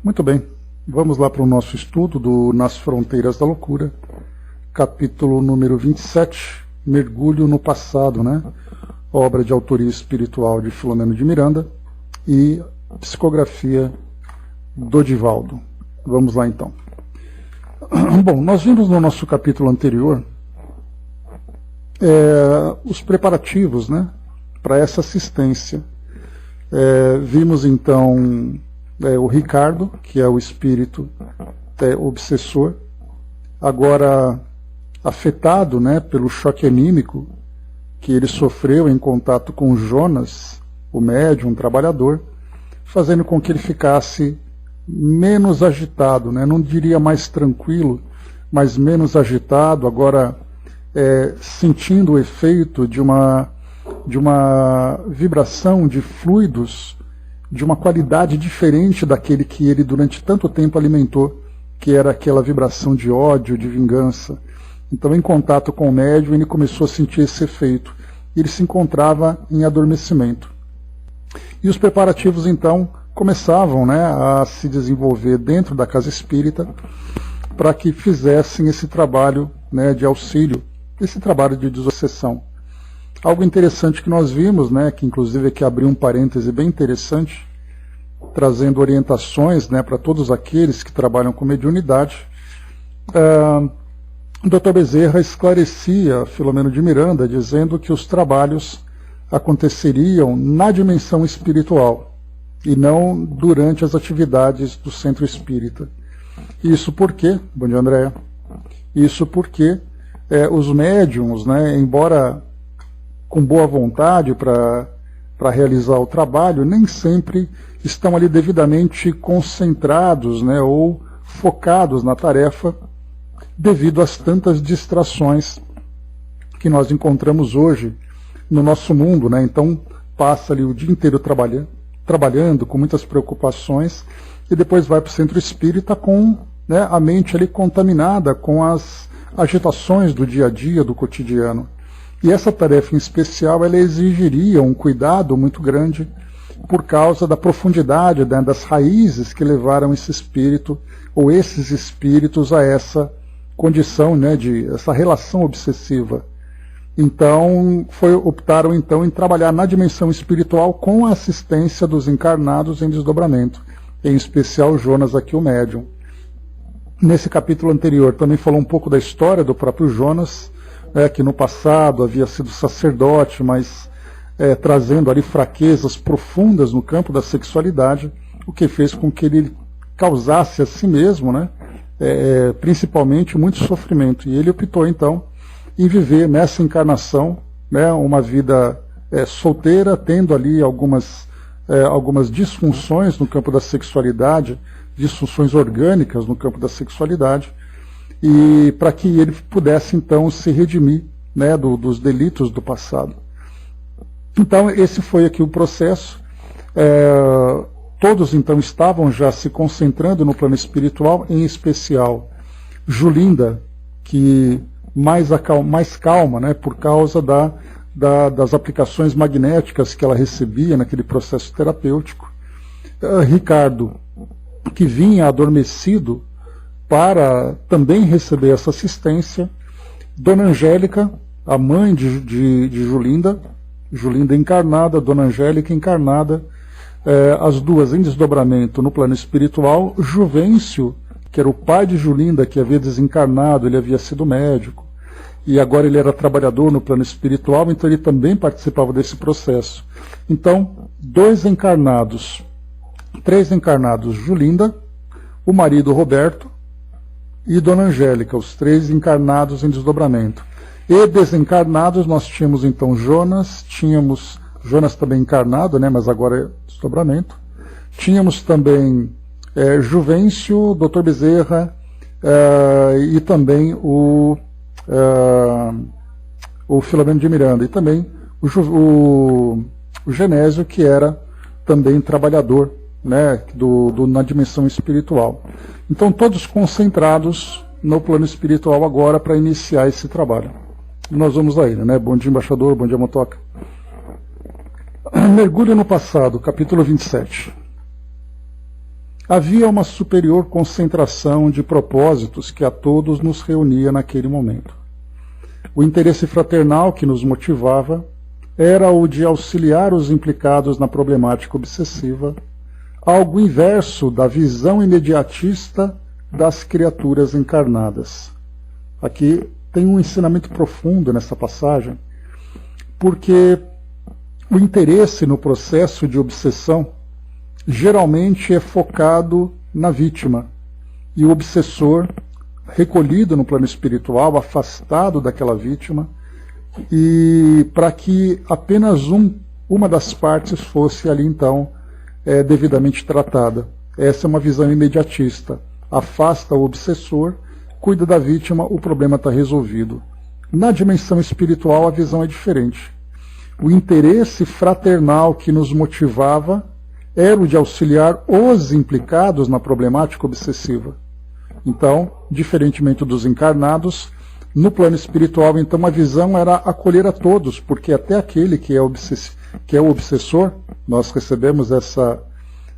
Muito bem, vamos lá para o nosso estudo do Nas Fronteiras da Loucura, capítulo número 27, Mergulho no Passado, né? Obra de autoria espiritual de Filomeno de Miranda e psicografia do Divaldo. Vamos lá então. Bom, nós vimos no nosso capítulo anterior os preparativos, né, para essa assistência. Vimos então o Ricardo, que é o espírito obsessor, agora afetado, né, pelo choque anímico que ele sofreu em contato com Jonas, o médium, trabalhador, fazendo com que ele ficasse menos agitado, né? Não diria mais tranquilo, mas menos agitado, agora sentindo o efeito de uma vibração de fluidos de uma qualidade diferente daquele que ele durante tanto tempo alimentou, que era aquela vibração de ódio, de vingança. Então, em contato com o médium, ele começou a sentir esse efeito. Ele se encontrava em adormecimento. E os preparativos, então, começavam, né, a se desenvolver dentro da casa espírita para que fizessem esse trabalho, né, de auxílio, esse trabalho de desobsessão. Algo interessante que nós vimos, né, que inclusive aqui abriu um parêntese bem interessante, trazendo orientações, né, para todos aqueles que trabalham com mediunidade. O Dr. Bezerra esclarecia Filomeno de Miranda, dizendo que os trabalhos aconteceriam na dimensão espiritual e não durante as atividades do centro espírita. Isso porque, bom dia, Andréa, isso porque os médiums, né, embora com boa vontade para realizar o trabalho, nem sempre estão ali devidamente concentrados, né, ou focados na tarefa, devido às tantas distrações que nós encontramos hoje no nosso mundo, né? Então passa ali o dia inteiro trabalhando com muitas preocupações e depois vai para o centro espírita com, né, a mente ali contaminada com as agitações do dia a dia, do cotidiano. E essa tarefa em especial, ela exigiria um cuidado muito grande por causa da profundidade, né, das raízes que levaram esse espírito ou esses espíritos a essa condição, né, de essa relação obsessiva. Então, optaram então em trabalhar na dimensão espiritual com a assistência dos encarnados em desdobramento, em especial Jonas aqui, o médium. Nesse capítulo anterior também falou um pouco da história do próprio Jonas, que no passado havia sido sacerdote, mas trazendo ali fraquezas profundas no campo da sexualidade, o que fez com que ele causasse a si mesmo, né, principalmente muito sofrimento. E ele optou então em viver nessa encarnação, né, uma vida solteira, tendo ali algumas disfunções no campo da sexualidade, disfunções orgânicas no campo da sexualidade, e para que ele pudesse então se redimir, né, dos delitos do passado. Então esse foi aqui o processo. Todos então estavam já se concentrando no plano espiritual, em especial Julinda, que mais calma, né, por causa das aplicações magnéticas que ela recebia naquele processo terapêutico. Ricardo, que vinha adormecido para também receber essa assistência. Dona Angélica, a mãe de Julinda, Julinda encarnada, Dona Angélica encarnada, as duas em desdobramento no plano espiritual. Juvencio, que era o pai de Julinda, que havia desencarnado, ele havia sido médico, e agora ele era trabalhador no plano espiritual, então ele também participava desse processo. Então, três encarnados, Julinda, o marido Roberto e Dona Angélica, os três encarnados em desdobramento. E desencarnados nós tínhamos então Jonas também encarnado, né, mas agora é desdobramento. Tínhamos também Juvencio, Dr. Bezerra, e também o Filomeno de Miranda, e também o Genésio, que era também trabalhador, né, na dimensão espiritual. Então todos concentrados no plano espiritual agora para iniciar esse trabalho. Nós vamos a ele, né? Bom dia, embaixador, bom dia, Motoca. Mergulho no passado, capítulo 27. havia uma superior concentração de propósitos que a todos nos reunia naquele momento. O interesse fraternal que nos motivava era o de auxiliar os implicados na problemática obsessiva, algo inverso da visão imediatista das criaturas encarnadas. Aqui tem um ensinamento profundo nessa passagem, porque o interesse no processo de obsessão geralmente é focado na vítima, e o obsessor, recolhido no plano espiritual, afastado daquela vítima, e para que apenas uma das partes fosse ali então devidamente tratada. Essa é uma visão imediatista. Afasta o obsessor, cuida da vítima, o problema está resolvido. Na dimensão espiritual a visão é diferente. O interesse fraternal que nos motivava era o de auxiliar os implicados na problemática obsessiva. Então, diferentemente dos encarnados, no plano espiritual, então, a visão era acolher a todos, porque até aquele que é o obsessor, nós recebemos essa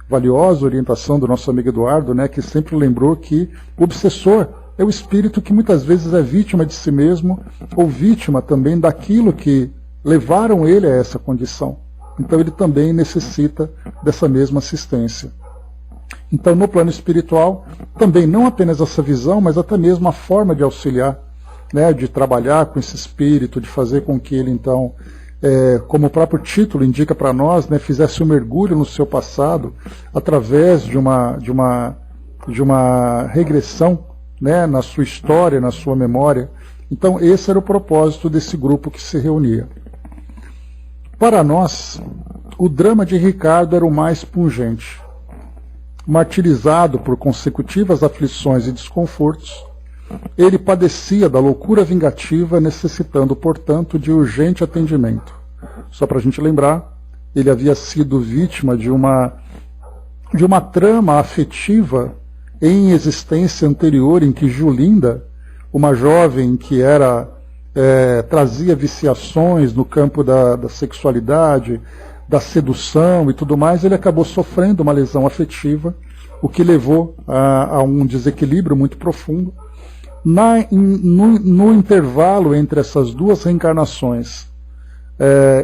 valiosa orientação do nosso amigo Eduardo, né, que sempre lembrou que o obsessor é o espírito que muitas vezes é vítima de si mesmo, ou vítima também daquilo que levaram ele a essa condição. Então ele também necessita dessa mesma assistência. Então no plano espiritual, também não apenas essa visão, mas até mesmo a forma de auxiliar, né, de trabalhar com esse espírito, de fazer com que ele então, como o próprio título indica para nós, né, fizesse um mergulho no seu passado, através de uma regressão, né, na sua história, na sua memória. Então esse era o propósito desse grupo que se reunia. Para nós, o drama de Ricardo era o mais pungente. Martirizado por consecutivas aflições e desconfortos, ele padecia da loucura vingativa, necessitando, portanto, de urgente atendimento. Só para a gente lembrar, ele havia sido vítima de uma trama afetiva em existência anterior, em que Julinda, uma jovem que trazia viciações no campo da sexualidade, da sedução e tudo mais, ele acabou sofrendo uma lesão afetiva, o que levou a um desequilíbrio muito profundo. No intervalo entre essas duas reencarnações,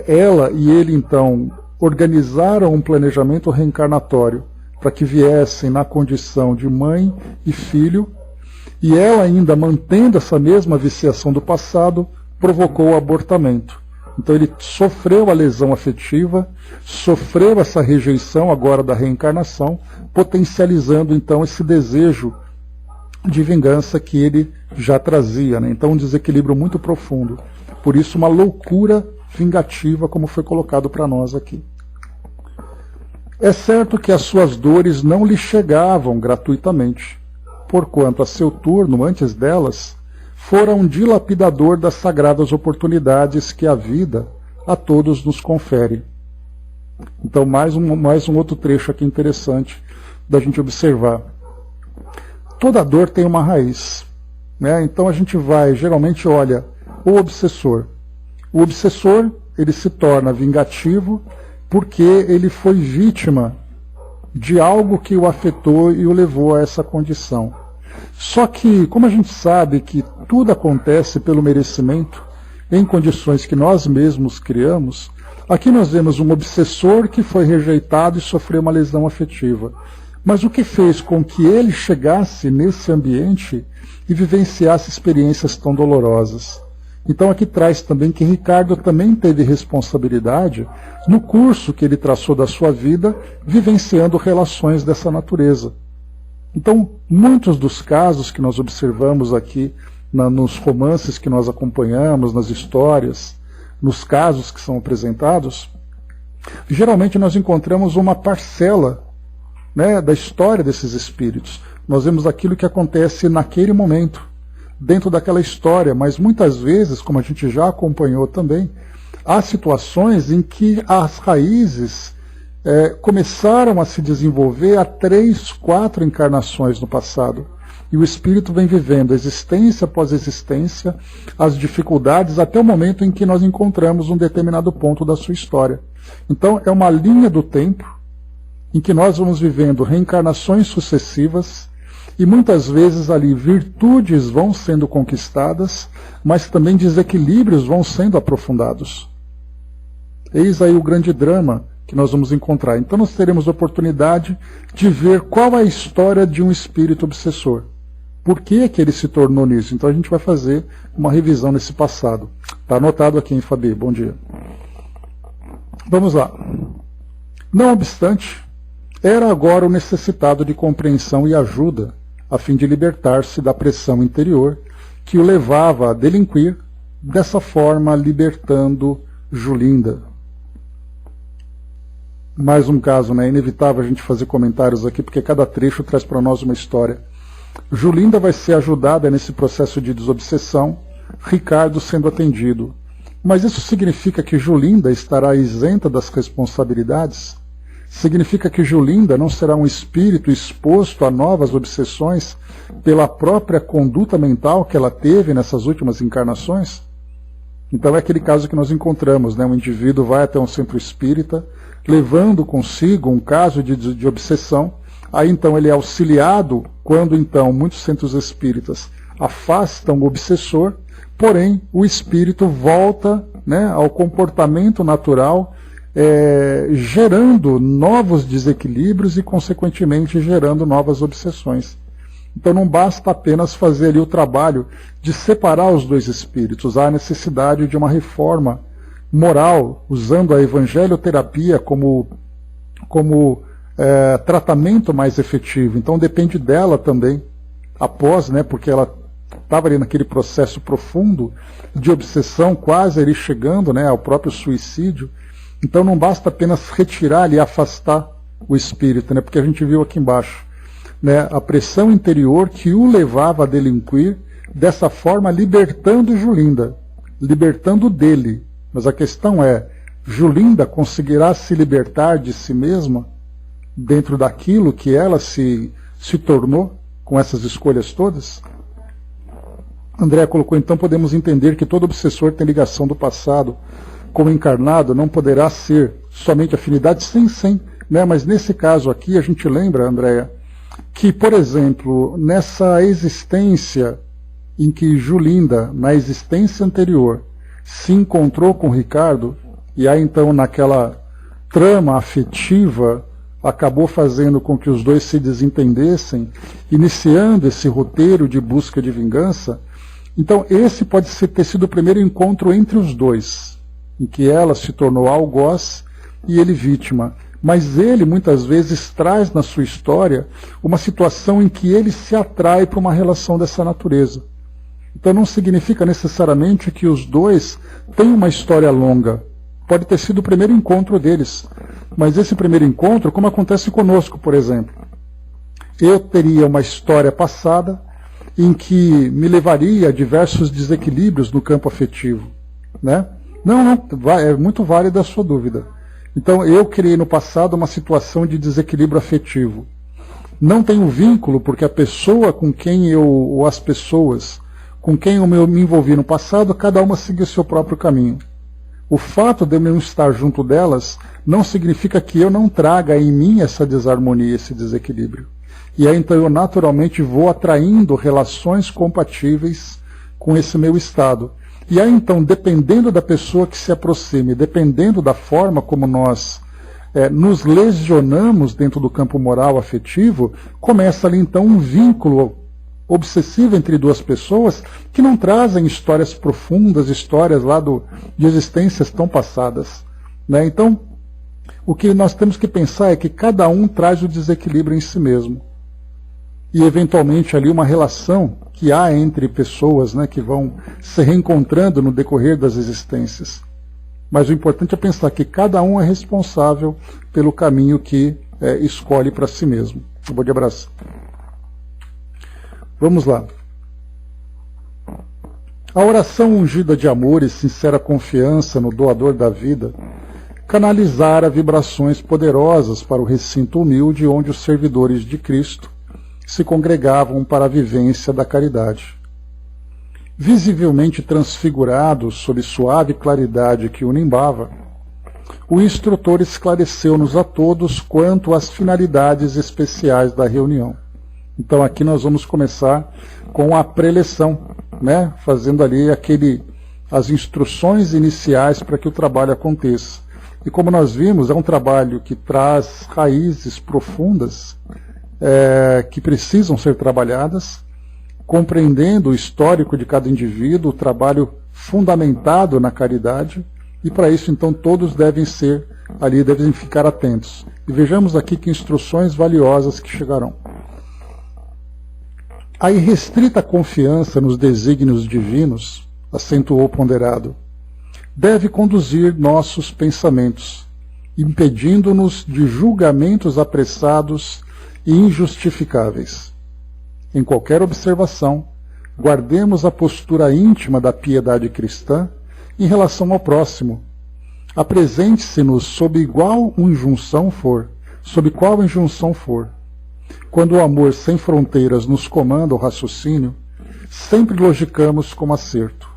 ela e ele então organizaram um planejamento reencarnatório para que viessem na condição de mãe e filho, e ela, ainda mantendo essa mesma viciação do passado, provocou o abortamento. Então ele sofreu a lesão afetiva, sofreu essa rejeição agora da reencarnação, potencializando então esse desejo de vingança que ele já trazia, né? Então um desequilíbrio muito profundo. Por isso uma loucura vingativa, como foi colocado para nós aqui. É certo que as suas dores não lhe chegavam gratuitamente, porquanto a seu turno, antes delas, fora um dilapidador das sagradas oportunidades que a vida a todos nos confere. Então mais um outro trecho aqui interessante da gente observar. Toda dor tem uma raiz, né? Então a gente geralmente olha o obsessor. O obsessor, ele se torna vingativo porque ele foi vítima de algo que o afetou e o levou a essa condição. Só que, como a gente sabe que tudo acontece pelo merecimento, em condições que nós mesmos criamos, aqui nós vemos um obsessor que foi rejeitado e sofreu uma lesão afetiva. Mas o que fez com que ele chegasse nesse ambiente e vivenciasse experiências tão dolorosas? Então aqui traz também que Ricardo também teve responsabilidade no curso que ele traçou da sua vida, vivenciando relações dessa natureza. Então, muitos dos casos que nós observamos aqui, nos romances que nós acompanhamos, nas histórias, nos casos que são apresentados, geralmente nós encontramos uma parcela, né, da história desses espíritos. Nós vemos aquilo que acontece naquele momento, dentro daquela história, mas muitas vezes, como a gente já acompanhou também, há situações em que as raízes começaram a se desenvolver há 3, 4 encarnações no passado. E o espírito vem vivendo existência após existência, as dificuldades, até o momento em que nós encontramos um determinado ponto da sua história. Então é uma linha do tempo em que nós vamos vivendo reencarnações sucessivas e muitas vezes ali virtudes vão sendo conquistadas, mas também desequilíbrios vão sendo aprofundados. Eis aí o grande drama que nós vamos encontrar. Então nós teremos a oportunidade de ver qual é a história de um espírito obsessor. Por que que ele se tornou nisso? Então a gente vai fazer uma revisão nesse passado. Está anotado aqui, hein, Fabi? Bom dia. Vamos lá. Não obstante, era agora o necessitado de compreensão e ajuda, a fim de libertar-se da pressão interior que o levava a delinquir, dessa forma libertando Julinda. Mais um caso, né? É inevitável a gente fazer comentários aqui, porque cada trecho traz para nós uma história. Julinda vai ser ajudada nesse processo de desobsessão, Ricardo sendo atendido. Mas isso significa que Julinda estará isenta das responsabilidades? Significa que Julinda não será um espírito exposto a novas obsessões pela própria conduta mental que ela teve nessas últimas encarnações? Então é aquele caso que nós encontramos, né? Um indivíduo vai até um centro espírita, levando consigo um caso de obsessão, aí então ele é auxiliado quando então muitos centros espíritas afastam o obsessor, porém o espírito volta, né, ao comportamento natural, gerando novos desequilíbrios e consequentemente gerando novas obsessões. Então não basta apenas fazer ali o trabalho de separar os dois espíritos, há necessidade de uma reforma moral, usando a evangelioterapia como tratamento mais efetivo. Então depende dela também, após, né, porque ela estava ali naquele processo profundo de obsessão, quase ali chegando, né, ao próprio suicídio. Então não basta apenas retirar e afastar o espírito, né, porque a gente viu aqui embaixo, né, a pressão interior que o levava a delinquir, dessa forma libertando Julinda, libertando dele. Mas a questão é, Julinda conseguirá se libertar de si mesma dentro daquilo que ela se tornou com essas escolhas todas? André colocou, então podemos entender que todo obsessor tem ligação do passado como encarnado, não poderá ser somente afinidade, sim, né? Mas nesse caso aqui a gente lembra, Andréia, que, por exemplo, nessa existência em que Julinda, na existência anterior, se encontrou com Ricardo, e aí então naquela trama afetiva acabou fazendo com que os dois se desentendessem, iniciando esse roteiro de busca de vingança. Então esse pode ter sido o primeiro encontro entre os dois, em que ela se tornou algoz e ele vítima. Mas ele muitas vezes traz na sua história uma situação em que ele se atrai para uma relação dessa natureza. Então não significa necessariamente que os dois têm uma história longa. Pode ter sido o primeiro encontro deles. Mas esse primeiro encontro, como acontece conosco, por exemplo. Eu teria uma história passada em que me levaria a diversos desequilíbrios no campo afetivo, né? Não, é muito válida a sua dúvida. Então, eu criei no passado uma situação de desequilíbrio afetivo. Não tenho vínculo, porque a pessoa com quem ou as pessoas com quem eu me envolvi no passado, cada uma seguiu o seu próprio caminho. O fato de eu não estar junto delas não significa que eu não traga em mim essa desarmonia, esse desequilíbrio. E aí então eu naturalmente vou atraindo relações compatíveis com esse meu estado. E aí então, dependendo da pessoa que se aproxime, dependendo da forma como nós nos lesionamos dentro do campo moral afetivo, começa ali então um vínculo obsessivo entre duas pessoas que não trazem histórias profundas, histórias lá de existências tão passadas, né? Então, o que nós temos que pensar é que cada um traz o desequilíbrio em si mesmo. E, eventualmente, ali uma relação que há entre pessoas, né, que vão se reencontrando no decorrer das existências. Mas o importante é pensar que cada um é responsável pelo caminho que escolhe para si mesmo. Um bom dia, abraço. Vamos lá. A oração ungida de amor e sincera confiança no doador da vida canalizara vibrações poderosas para o recinto humilde onde os servidores de Cristo se congregavam para a vivência da caridade. Visivelmente transfigurados sob suave claridade que o nimbava, o instrutor esclareceu-nos a todos quanto às finalidades especiais da reunião. Então aqui nós vamos começar com a preleção, né? Fazendo ali as instruções iniciais para que o trabalho aconteça. E como nós vimos, é um trabalho que traz raízes profundas que precisam ser trabalhadas, compreendendo o histórico de cada indivíduo, o trabalho fundamentado na caridade, e para isso então todos devem ficar atentos. E vejamos aqui que instruções valiosas que chegarão. A irrestrita confiança nos desígnios divinos, acentuou o ponderado, deve conduzir nossos pensamentos, impedindo-nos de julgamentos apressados e injustificáveis. Em qualquer observação, guardemos a postura íntima da piedade cristã em relação ao próximo. Apresente-se-nos sob qual injunção for. Quando o amor sem fronteiras nos comanda o raciocínio, sempre logicamos com acerto.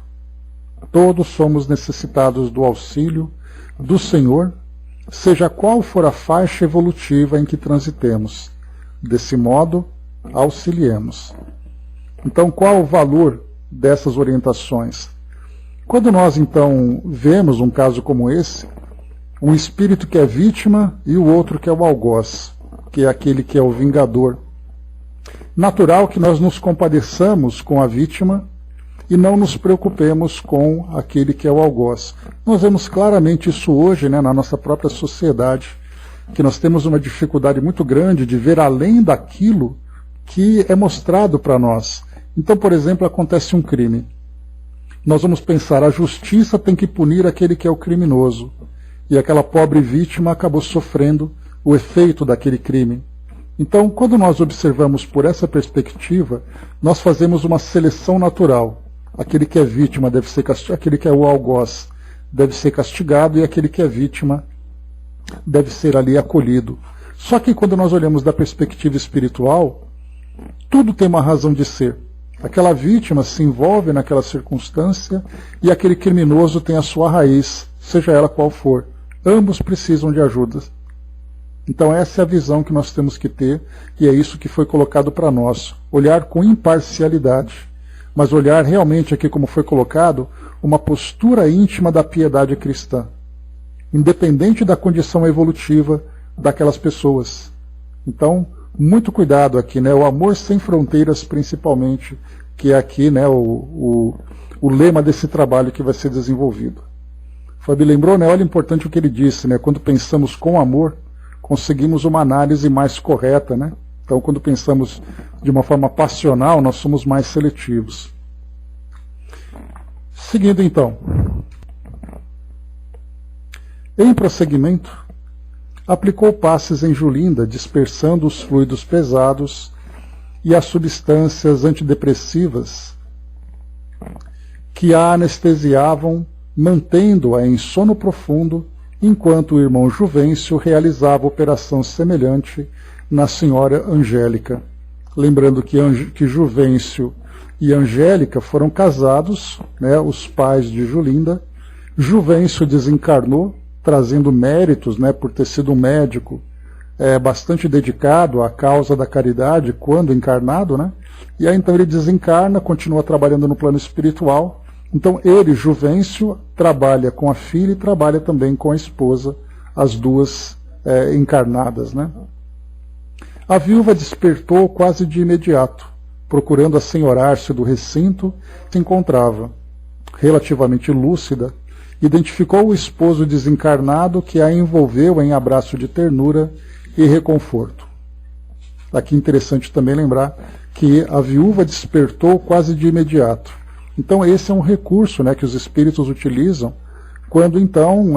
Todos somos necessitados do auxílio do Senhor, seja qual for a faixa evolutiva em que transitemos. Desse modo, auxiliemos. Então, qual o valor dessas orientações? Quando nós, então, vemos um caso como esse, um espírito que é vítima e o outro que é o algoz, que é aquele que é o vingador. Natural que nós nos compadeçamos com a vítima e não nos preocupemos com aquele que é o algoz. Nós vemos claramente isso hoje, né, na nossa própria sociedade, que nós temos uma dificuldade muito grande de ver além daquilo que é mostrado para nós. Então, por exemplo, acontece um crime. Nós vamos pensar, a justiça tem que punir aquele que é o criminoso. E aquela pobre vítima acabou sofrendo o efeito daquele crime. Então, quando nós observamos por essa perspectiva, nós fazemos uma seleção natural. Aquele que é vítima deve ser castigado, aquele que é o algoz deve ser castigado e aquele que é vítima deve ser ali acolhido. Só que quando nós olhamos da perspectiva espiritual, tudo tem uma razão de ser. Aquela vítima se envolve naquela circunstância e aquele criminoso tem a sua raiz, seja ela qual for. Ambos precisam de ajuda. Então essa é a visão que nós temos que ter e é isso que foi colocado para nós. Olhar com imparcialidade, mas olhar realmente aqui como foi colocado, uma postura íntima da piedade cristã, independente da condição evolutiva daquelas pessoas. Então, muito cuidado aqui, né? O amor sem fronteiras, principalmente, que é aqui, né, o lema desse trabalho que vai ser desenvolvido. Fabi lembrou, né? Olha importante o que ele disse, né? Quando pensamos com amor, conseguimos uma análise mais correta, né? Então, quando pensamos de uma forma passional, nós somos mais seletivos. Seguindo, então. Em prosseguimento, aplicou passes em Julinda, dispersando os fluidos pesados e as substâncias antidepressivas que a anestesiavam, mantendo-a em sono profundo, enquanto o irmão Juvencio realizava operação semelhante na senhora Angélica. Lembrando que Juvencio e Angélica foram casados, né, os pais de Julinda. Juvencio desencarnou, trazendo méritos, né, por ter sido um médico bastante dedicado à causa da caridade quando encarnado, né? E aí então ele desencarna, continua trabalhando no plano espiritual. Então ele, Juvencio, trabalha com a filha e trabalha também com a esposa, as duas encarnadas, né? A viúva despertou quase de imediato, procurando assenhorar-se do recinto que se encontrava. Relativamente lúcida, identificou o esposo desencarnado que a envolveu em abraço de ternura e reconforto. Aqui é interessante também lembrar que a viúva despertou quase de imediato. Então esse é um recurso, né, que os espíritos utilizam quando então,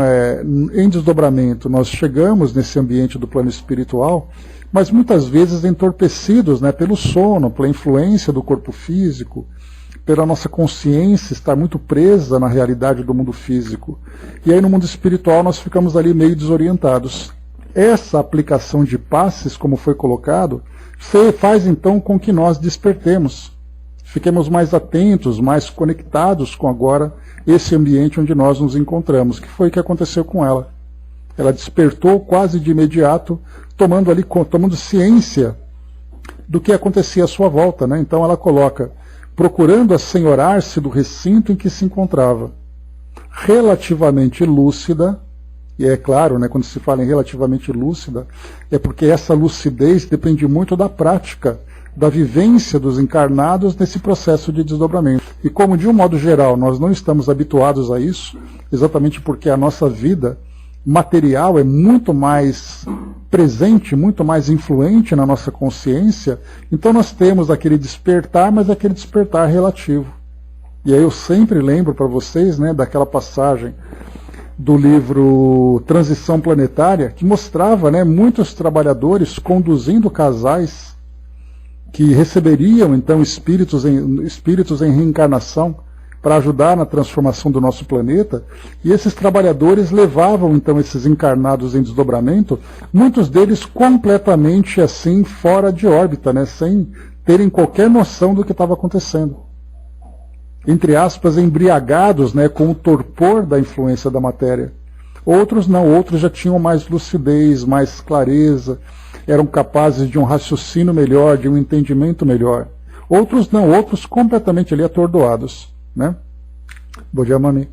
em desdobramento, nós chegamos nesse ambiente do plano espiritual, mas muitas vezes entorpecidos, né, pelo sono, pela influência do corpo físico, pela nossa consciência estar muito presa na realidade do mundo físico. E aí no mundo espiritual nós ficamos ali meio desorientados. Essa aplicação de passes, como foi colocado, faz então com que nós despertemos. Fiquemos mais atentos, mais conectados com agora esse ambiente onde nós nos encontramos, que foi o que aconteceu com ela. Ela despertou quase de imediato, tomando ciência do que acontecia à sua volta, né? Então ela coloca, procurando assenhorar-se do recinto em que se encontrava, relativamente lúcida, e é claro, né, quando se fala em relativamente lúcida, é porque essa lucidez depende muito da prática, da vivência dos encarnados nesse processo de desdobramento. E como, de um modo geral, nós não estamos habituados a isso, exatamente porque a nossa vida material é muito mais presente, muito mais influente na nossa consciência, então nós temos aquele despertar, mas aquele despertar relativo. E aí eu sempre lembro para vocês, né, daquela passagem do livro Transição Planetária, que mostrava, né, muitos trabalhadores conduzindo casais que receberiam então espíritos em reencarnação para ajudar na transformação do nosso planeta, e esses trabalhadores levavam então esses encarnados em desdobramento, muitos deles completamente assim fora de órbita, né, sem terem qualquer noção do que estava acontecendo. Entre aspas, embriagados, né, com o torpor da influência da matéria. Outros não, outros já tinham mais lucidez, mais clareza, eram capazes de um raciocínio melhor, de um entendimento melhor. Outros não, outros completamente ali atordoados, né? Bojamani.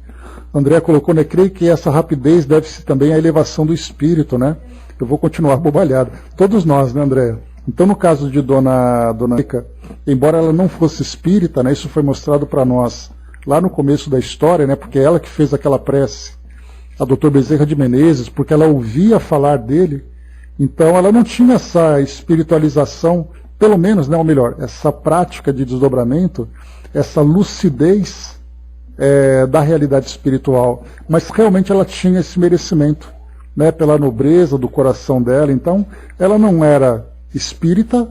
André colocou, né, creio que essa rapidez deve-se também à elevação do espírito, né? Eu vou continuar bobalhado. Todos nós, né, André? Então, no caso de Dona Rica, embora ela não fosse espírita, né, isso foi mostrado para nós lá no começo da história, né, porque é ela que fez aquela prece, a Dr. Bezerra de Menezes, porque ela ouvia falar dele, então ela não tinha essa espiritualização, pelo menos, né, ou melhor, essa prática de desdobramento, essa lucidez da realidade espiritual, mas realmente ela tinha esse merecimento, né, pela nobreza do coração dela. Então ela não era espírita,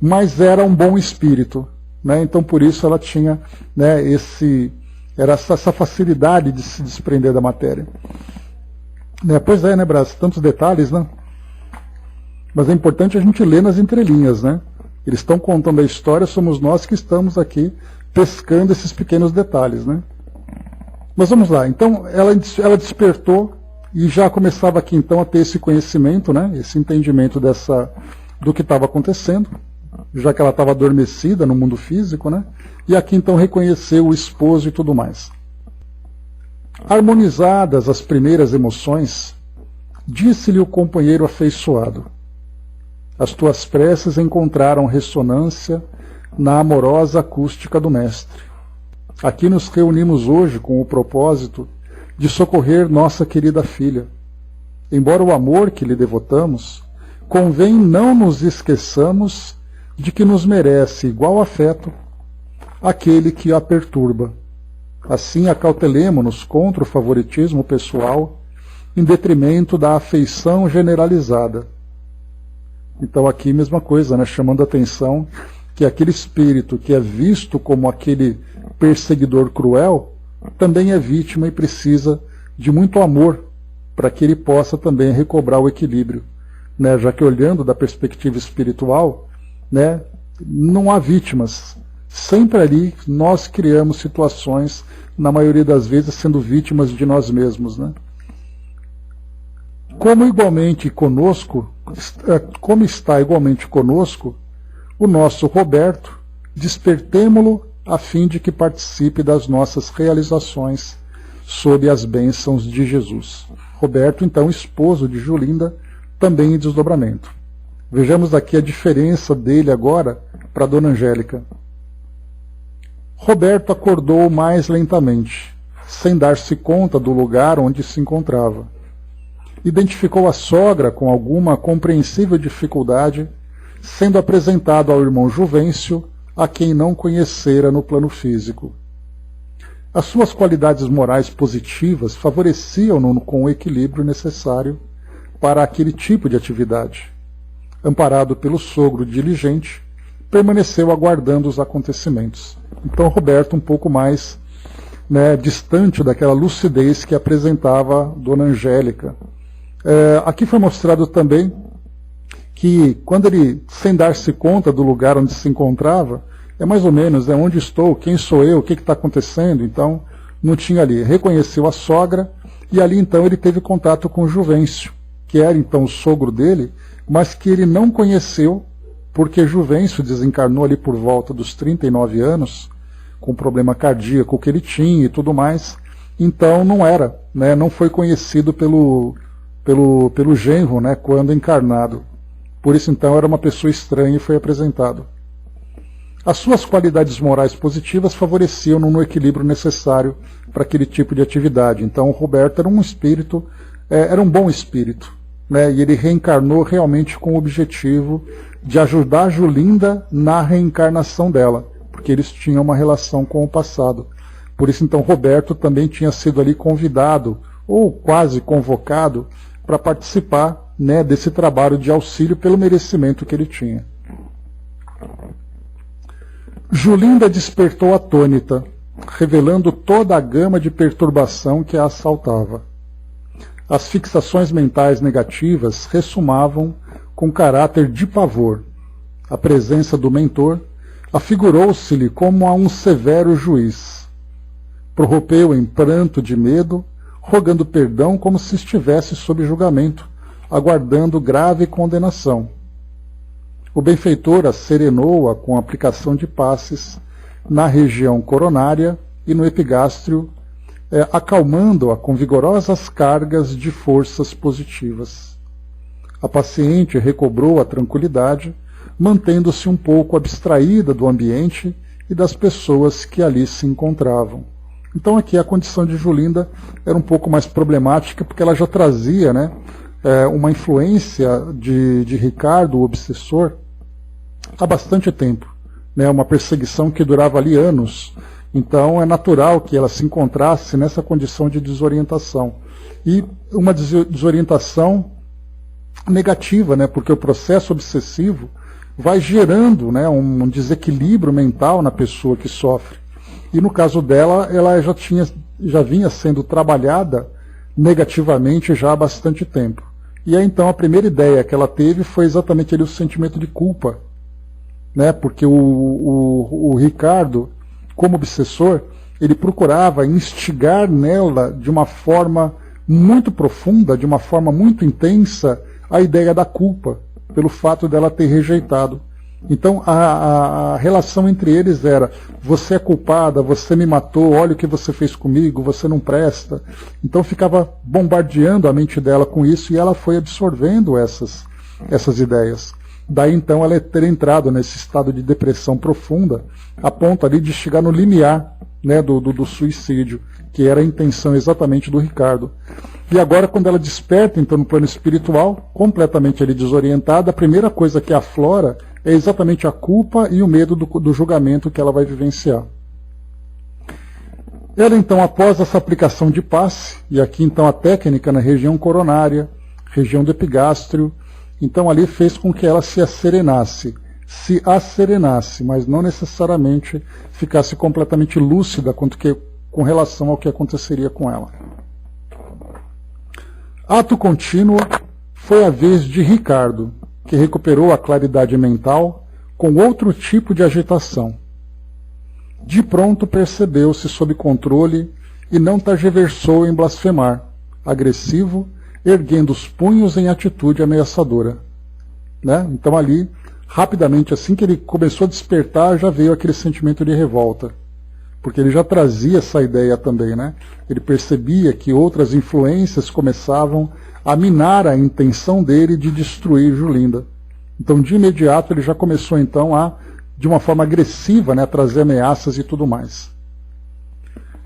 mas era um bom espírito, né? Então por isso ela tinha, né, essa facilidade de se desprender da matéria, né? Pois é, né, Brás, tantos detalhes, né? Mas é importante a gente ler nas entrelinhas, né? Eles estão contando a história, somos nós que estamos aqui pescando esses pequenos detalhes, né? Mas vamos lá, então ela despertou e já começava aqui então a ter esse conhecimento, né? Esse entendimento do que estava acontecendo, já que ela estava adormecida no mundo físico, né? E aqui então reconheceu o esposo e tudo mais. Harmonizadas as primeiras emoções, disse-lhe o companheiro afeiçoado: as tuas preces encontraram ressonância na amorosa acústica do Mestre. Aqui nos reunimos hoje com o propósito de socorrer nossa querida filha. Embora o amor que lhe devotamos, convém não nos esqueçamos de que nos merece igual afeto aquele que a perturba. Assim acautelemo-nos contra o favoritismo pessoal em detrimento da afeição generalizada. Então aqui mesma coisa, né, chamando a atenção que aquele espírito que é visto como aquele perseguidor cruel também é vítima e precisa de muito amor para que ele possa também recobrar o equilíbrio, né? Já que olhando da perspectiva espiritual, né, não há vítimas. Sempre ali nós criamos situações, na maioria das vezes sendo vítimas de nós mesmos, né? Como está igualmente conosco o nosso Roberto, despertemo-lo a fim de que participe das nossas realizações sob as bênçãos de Jesus. Roberto, então, esposo de Julinda, também em desdobramento. Vejamos aqui a diferença dele agora para Dona Angélica. Roberto acordou mais lentamente, sem dar-se conta do lugar onde se encontrava. Identificou a sogra com alguma compreensível dificuldade, sendo apresentado ao irmão Juvencio, a quem não conhecera no plano físico. As suas qualidades morais positivas favoreciam-no com o equilíbrio necessário para aquele tipo de atividade. Amparado pelo sogro diligente, permaneceu aguardando os acontecimentos. Então Roberto um pouco mais, né, distante daquela lucidez que apresentava Dona Angélica. Aqui foi mostrado também que quando ele, sem dar-se conta do lugar onde se encontrava, é mais ou menos, né, onde estou, quem sou eu, o que está acontecendo, então não tinha ali. Reconheceu a sogra E ali então ele teve contato com Juvencio, que era então o sogro dele, mas que ele não conheceu, porque Juvencio desencarnou ali por volta dos 39 anos, com problema cardíaco que ele tinha e tudo mais, então não era, né, não foi conhecido pelo genro, né, quando encarnado. Por isso então era uma pessoa estranha e foi apresentado. As suas qualidades morais positivas favoreciam-no no equilíbrio necessário para aquele tipo de atividade. Então o Roberto era um espírito, era um bom espírito, né, e ele reencarnou realmente com o objetivo de ajudar a Julinda na reencarnação dela, porque eles tinham uma relação com o passado. Por isso então Roberto também tinha sido ali convidado, ou quase convocado, para participar, né, desse trabalho de auxílio pelo merecimento que ele tinha. Julinda despertou atônita, revelando toda a gama de perturbação que a assaltava. As fixações mentais negativas ressumavam com caráter de pavor. A presença do mentor afigurou-se-lhe como a um severo juiz. Prorrompeu em pranto de medo, rogando perdão como se estivesse sob julgamento, aguardando grave condenação. O benfeitor serenou-a com a aplicação de passes na região coronária e no epigástrio, acalmando-a com vigorosas cargas de forças positivas. A paciente recobrou a tranquilidade, mantendo-se um pouco abstraída do ambiente e das pessoas que ali se encontravam. Então aqui a condição de Julinda era um pouco mais problemática, porque ela já trazia, né, uma influência de Ricardo, o obsessor, há bastante tempo, né, uma perseguição que durava ali anos. Então é natural que ela se encontrasse nessa condição de desorientação. E uma desorientação negativa, né, porque o processo obsessivo vai gerando, né, um desequilíbrio mental na pessoa que sofre. E no caso dela, ela já vinha sendo trabalhada negativamente já há bastante tempo. E aí então a primeira ideia que ela teve foi exatamente ali o sentimento de culpa, né, porque o Ricardo, como obsessor, ele procurava instigar nela de uma forma muito profunda, de uma forma muito intensa, a ideia da culpa, pelo fato dela ter rejeitado. Então a relação entre eles era: você é culpada, você me matou, olha o que você fez comigo, você não presta. Então ficava bombardeando a mente dela com isso, e ela foi absorvendo essas ideias. Daí então ela ter entrado nesse estado de depressão profunda, a ponto ali de chegar no limiar, né, do suicídio, que era a intenção exatamente do Ricardo. E agora, quando ela desperta então no plano espiritual, completamente ali desorientada, a primeira coisa que aflora é exatamente a culpa e o medo do julgamento que ela vai vivenciar. Ela então, após essa aplicação de passe, e aqui então a técnica na região coronária, região do epigástrio, então ali fez com que ela se asserenasse, mas não necessariamente ficasse completamente lúcida com relação ao que aconteceria com ela. Ato contínuo foi a vez de Ricardo, que recuperou a claridade mental com outro tipo de agitação. De pronto percebeu-se sob controle e não tergiversou em blasfemar, agressivo, erguendo os punhos em atitude ameaçadora. Né? Então ali, rapidamente, assim que ele começou a despertar, já veio aquele sentimento de revolta. Porque ele já trazia essa ideia também, né? Ele percebia que outras influências começavam a minar a intenção dele de destruir Julinda. Então, de imediato, ele já começou então de uma forma agressiva, né, a trazer ameaças e tudo mais.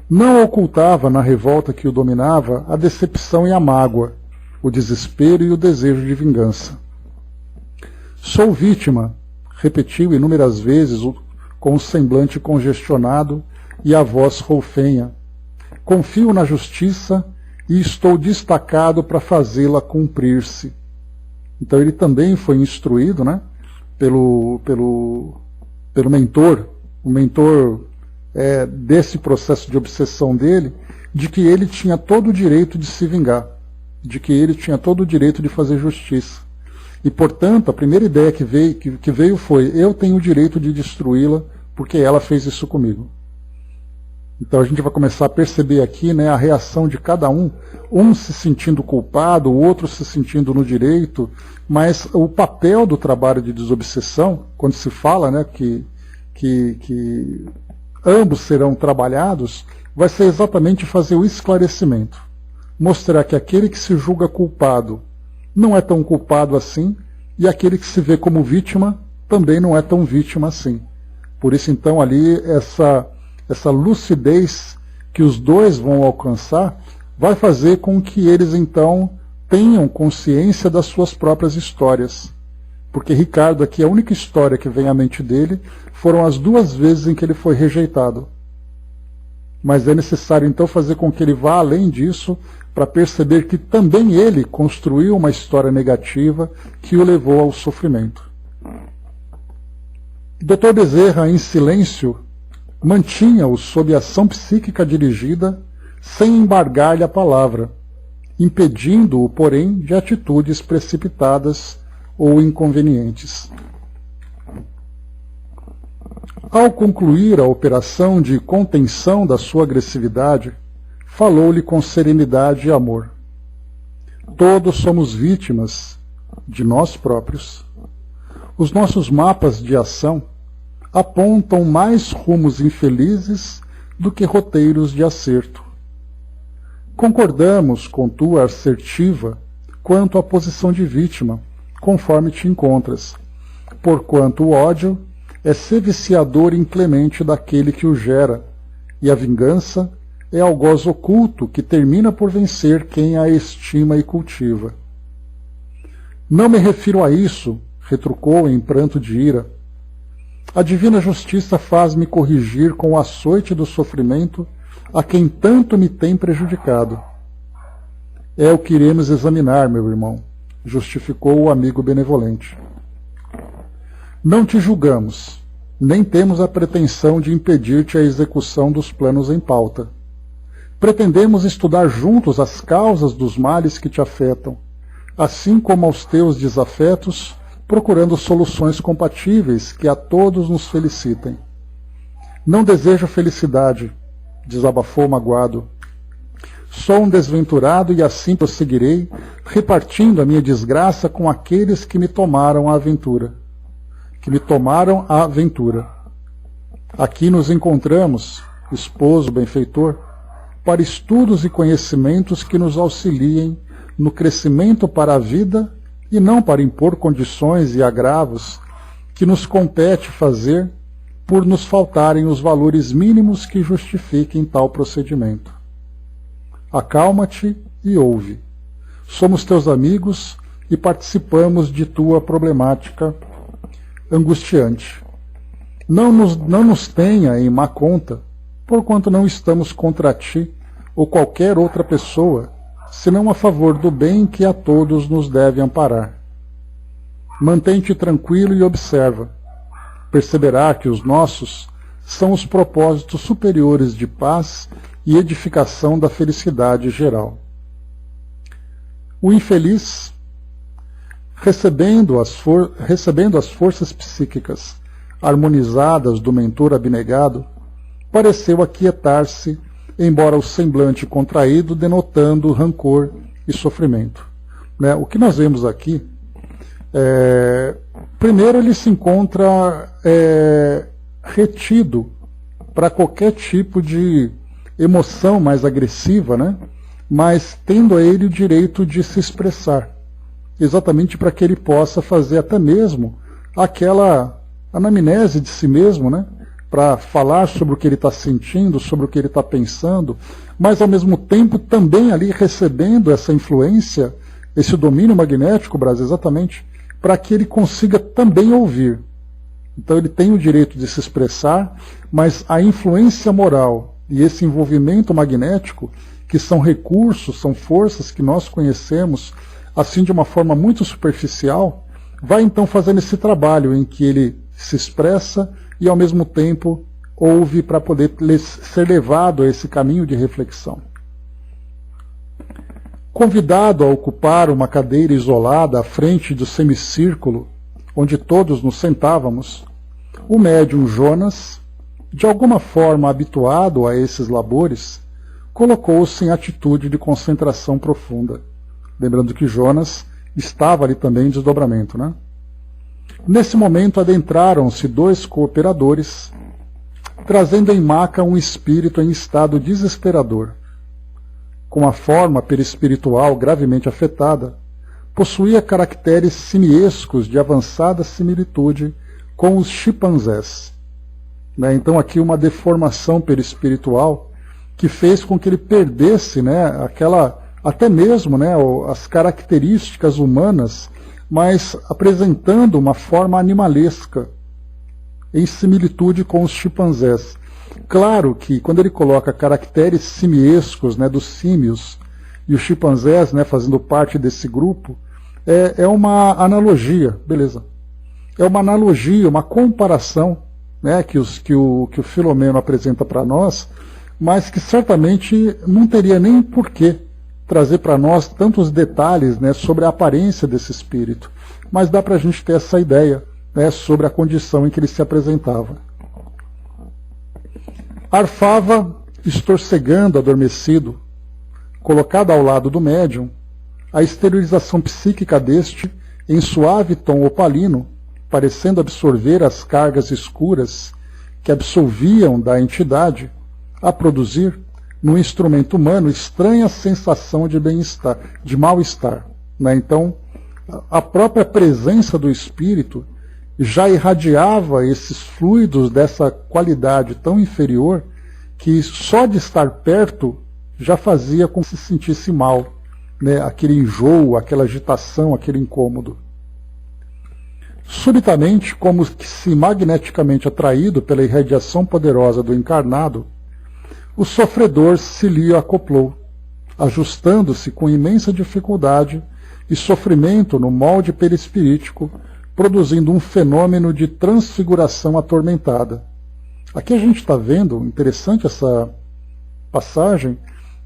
Não ocultava na revolta que o dominava a decepção e a mágoa, o desespero e o desejo de vingança. Sou vítima, repetiu inúmeras vezes com o semblante congestionado e a voz roufenha. Confio na justiça e estou destacado para fazê-la cumprir-se. Então ele também foi instruído, né, pelo mentor, o mentor desse processo de obsessão dele, de que ele tinha todo o direito de se vingar, de que ele tinha todo o direito de fazer justiça. E, portanto, a primeira ideia que veio foi: eu tenho o direito de destruí-la porque ela fez isso comigo. Então a gente vai começar a perceber aqui, né, a reação de cada um se sentindo culpado, o outro se sentindo no direito, mas o papel do trabalho de desobsessão, quando se fala, né, que ambos serão trabalhados, vai ser exatamente fazer o esclarecimento. Mostrar que aquele que se julga culpado não é tão culpado assim, e aquele que se vê como vítima também não é tão vítima assim. Por isso, então, ali, essa lucidez que os dois vão alcançar vai fazer com que eles, então, tenham consciência das suas próprias histórias. Porque Ricardo, aqui, a única história que vem à mente dele foram as 2 vezes em que ele foi rejeitado. Mas é necessário, então, fazer com que ele vá além disso para perceber que também ele construiu uma história negativa que o levou ao sofrimento. Dr. Bezerra, em silêncio, mantinha-o sob ação psíquica dirigida, sem embargar-lhe a palavra, impedindo-o, porém, de atitudes precipitadas ou inconvenientes. Ao concluir a operação de contenção da sua agressividade, falou-lhe com serenidade e amor. Todos somos vítimas de nós próprios. Os nossos mapas de ação apontam mais rumos infelizes do que roteiros de acerto. Concordamos com tua assertiva quanto à posição de vítima, conforme te encontras, porquanto o ódio é ser viciador inclemente daquele que o gera, e a vingança é algoz oculto que termina por vencer quem a estima e cultiva. Não me refiro a isso, retrucou em pranto de ira. A divina justiça faz-me corrigir com o açoite do sofrimento a quem tanto me tem prejudicado. É o que iremos examinar, meu irmão, justificou o amigo benevolente. Não te julgamos, nem temos a pretensão de impedir-te a execução dos planos em pauta. Pretendemos estudar juntos as causas dos males que te afetam, assim como aos teus desafetos, procurando soluções compatíveis que a todos nos felicitem. Não desejo felicidade, desabafou magoado. Sou um desventurado e assim prosseguirei, repartindo a minha desgraça com aqueles que me tomaram a aventura. Aqui nos encontramos, esposo benfeitor, para estudos e conhecimentos que nos auxiliem no crescimento para a vida e não para impor condições e agravos que nos compete fazer por nos faltarem os valores mínimos que justifiquem tal procedimento. Acalma-te e ouve. Somos teus amigos e participamos de tua problemática angustiante. Não nos tenha em má conta, porquanto não estamos contra ti ou qualquer outra pessoa, senão a favor do bem que a todos nos deve amparar. Mantém-te tranquilo e observa. Perceberá que os nossos são os propósitos superiores de paz e edificação da felicidade geral. O infeliz, recebendo as forças psíquicas harmonizadas do mentor abnegado, pareceu aquietar-se, embora o semblante contraído denotando rancor e sofrimento. O que nós vemos aqui, primeiro ele se encontra retido para qualquer tipo de emoção mais agressiva, mas tendo a ele o direito de se expressar, exatamente para que ele possa fazer até mesmo aquela anamnese de si mesmo, para falar sobre o que ele está sentindo, sobre o que ele está pensando, mas ao mesmo tempo também ali recebendo essa influência, esse domínio magnético, Brasil, exatamente, para que ele consiga também ouvir. Então ele tem o direito de se expressar, mas a influência moral e esse envolvimento magnético, que são recursos, são forças que nós conhecemos, assim de uma forma muito superficial, vai então fazendo esse trabalho em que ele se expressa e ao mesmo tempo ouve para poder ser levado a esse caminho de reflexão. Convidado a ocupar uma cadeira isolada à frente do semicírculo, onde todos nos sentávamos, o médium Jonas de alguma forma habituado a esses labores, colocou-se em atitude de concentração profunda. Lembrando que Jonas estava ali também em desdobramento, né? Nesse momento adentraram-se 2 cooperadores, trazendo em maca um espírito em estado desesperador. Com a forma perispiritual gravemente afetada, possuía caracteres simiescos de avançada similitude com os chimpanzés. Então aqui uma deformação perispiritual que fez com que ele perdesse, até mesmo, as características humanas, mas apresentando uma forma animalesca, em similitude com os chimpanzés. Claro que quando ele coloca caracteres simiescos, dos símios, e os chimpanzés, fazendo parte desse grupo, é uma analogia, beleza? É uma analogia, uma comparação, que o Filomeno apresenta para nós, mas que certamente não teria nem porquê trazer para nós tantos detalhes, sobre a aparência desse espírito, mas dá para a gente ter essa ideia, sobre a condição em que ele se apresentava. Arfava, estorcegando adormecido, colocada ao lado do médium, a exteriorização psíquica deste, em suave tom opalino, parecendo absorver as cargas escuras que absolviam da entidade, a produzir, no instrumento humano, estranha sensação de bem-estar, de mal-estar. Então, a própria presença do espírito já irradiava esses fluidos dessa qualidade tão inferior que só de estar perto já fazia com que se sentisse mal, aquele enjoo, aquela agitação, aquele incômodo. Subitamente, como que se magneticamente atraído pela irradiação poderosa do encarnado, o sofredor se lhe acoplou, ajustando-se com imensa dificuldade e sofrimento no molde perispirítico, produzindo um fenômeno de transfiguração atormentada. Aqui a gente está vendo, interessante essa passagem,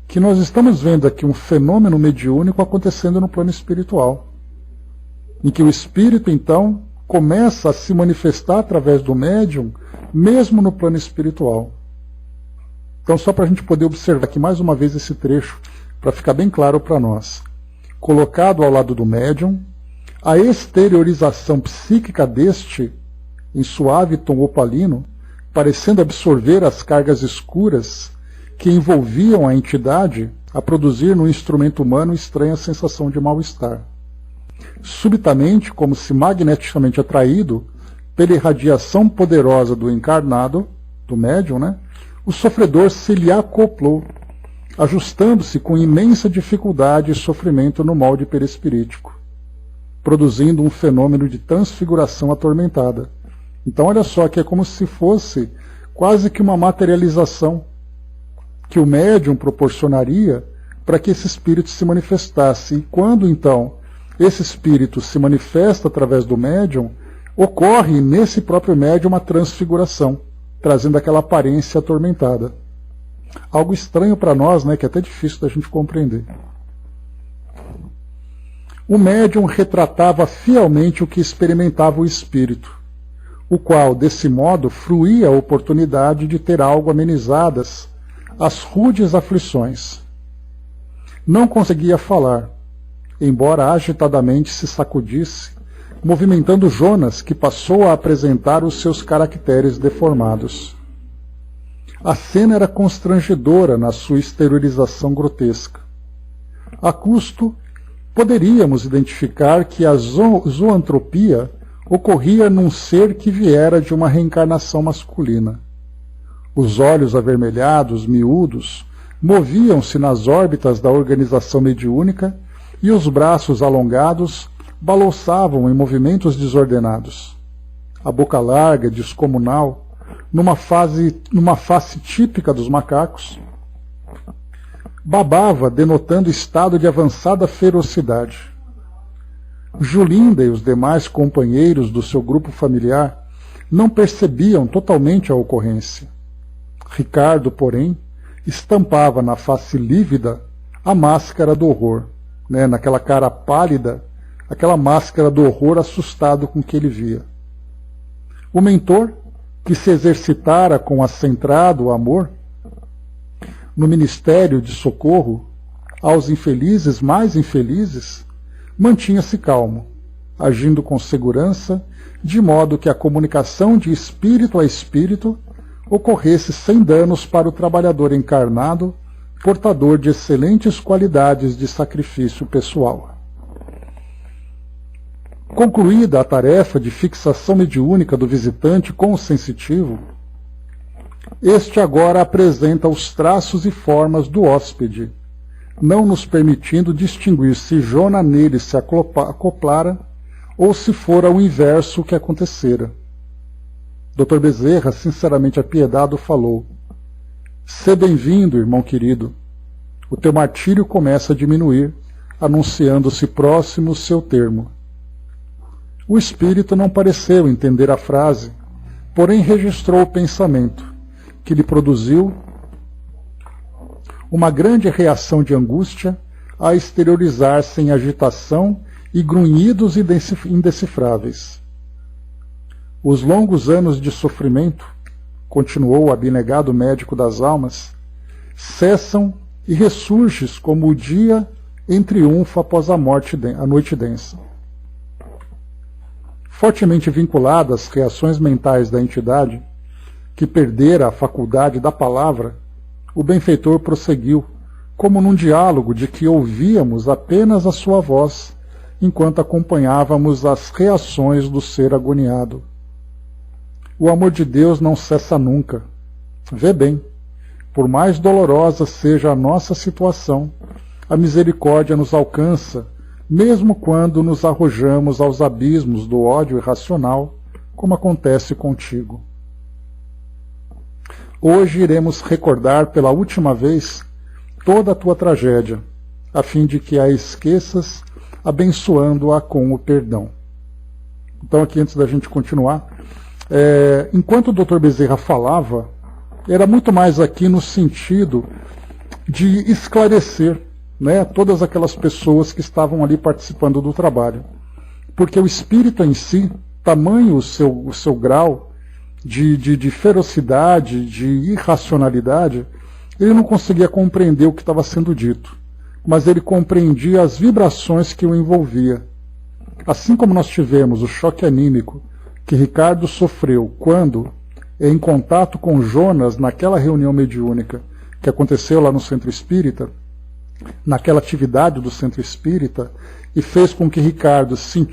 que nós estamos vendo aqui um fenômeno mediúnico acontecendo no plano espiritual, em que o espírito, então, começa a se manifestar através do médium, mesmo no plano espiritual. Então, só para a gente poder observar aqui mais uma vez esse trecho, para ficar bem claro para nós. Colocado ao lado do médium, a exteriorização psíquica deste, em suave tom opalino, parecendo absorver as cargas escuras que envolviam a entidade, a produzir no instrumento humano estranha sensação de mal-estar. Subitamente, como se magneticamente atraído pela irradiação poderosa do encarnado, do médium, o sofredor se lhe acoplou, ajustando-se com imensa dificuldade e sofrimento no molde perispirítico, produzindo um fenômeno de transfiguração atormentada. Então olha só que é como se fosse quase que uma materialização que o médium proporcionaria para que esse espírito se manifestasse. E quando então esse espírito se manifesta através do médium, ocorre nesse próprio médium uma transfiguração, trazendo aquela aparência atormentada. Algo estranho para nós, que é até difícil da gente compreender. O médium retratava fielmente o que experimentava o espírito, o qual, desse modo, fruía a oportunidade de ter algo amenizadas as rudes aflições. Não conseguia falar, embora agitadamente se sacudisse, movimentando Jonas, que passou a apresentar os seus caracteres deformados. A cena era constrangedora na sua exteriorização grotesca. A custo, poderíamos identificar que a zoantropia ocorria num ser que viera de uma reencarnação masculina. Os olhos avermelhados, miúdos, moviam-se nas órbitas da organização mediúnica e os braços alongados balouçavam em movimentos desordenados. A boca larga, descomunal, numa face típica dos macacos, babava, denotando estado de avançada ferocidade. Julinda e os demais companheiros do seu grupo familiar não percebiam totalmente a ocorrência. Ricardo, porém, estampava na face lívida a máscara do horror, naquela cara pálida, aquela máscara do horror assustado com o que ele via. O mentor, que se exercitara com acentrado amor no ministério de socorro aos infelizes mais infelizes, mantinha-se calmo, agindo com segurança, de modo que a comunicação de espírito a espírito ocorresse sem danos para o trabalhador encarnado, portador de excelentes qualidades de sacrifício pessoal. Concluída a tarefa de fixação mediúnica do visitante com o sensitivo, este agora apresenta os traços e formas do hóspede, não nos permitindo distinguir se Jona nele se acoplara ou se fora o inverso que acontecera. Dr. Bezerra, sinceramente apiedado, falou: "Sê bem-vindo, irmão querido. O teu martírio começa a diminuir, anunciando-se próximo o seu termo." O espírito não pareceu entender a frase, porém registrou o pensamento, que lhe produziu uma grande reação de angústia a exteriorizar-se em agitação e grunhidos indecifráveis. "Os longos anos de sofrimento", continuou o abnegado médico das almas, "cessam e ressurges como o dia em triunfo após a noite densa." Fortemente vinculado às reações mentais da entidade, que perdera a faculdade da palavra, o benfeitor prosseguiu, como num diálogo de que ouvíamos apenas a sua voz, enquanto acompanhávamos as reações do ser agoniado. "O amor de Deus não cessa nunca. Vê bem, por mais dolorosa seja a nossa situação, a misericórdia nos alcança, mesmo quando nos arrojamos aos abismos do ódio irracional, como acontece contigo. Hoje iremos recordar pela última vez toda a tua tragédia, a fim de que a esqueças, abençoando-a com o perdão." Então, aqui, antes da gente continuar, enquanto o Dr. Bezerra falava, era muito mais aqui no sentido de esclarecer, né, todas aquelas pessoas que estavam ali participando do trabalho. Porque o espírito em si, tamanho o seu grau de ferocidade, de irracionalidade, ele não conseguia compreender o que estava sendo dito, mas ele compreendia as vibrações que o envolvia. Assim como nós tivemos o choque anímico que Ricardo sofreu quando, em contato com Jonas naquela reunião mediúnica que aconteceu lá no Centro Espírita, naquela atividade do Centro Espírita, e fez com que Ricardo se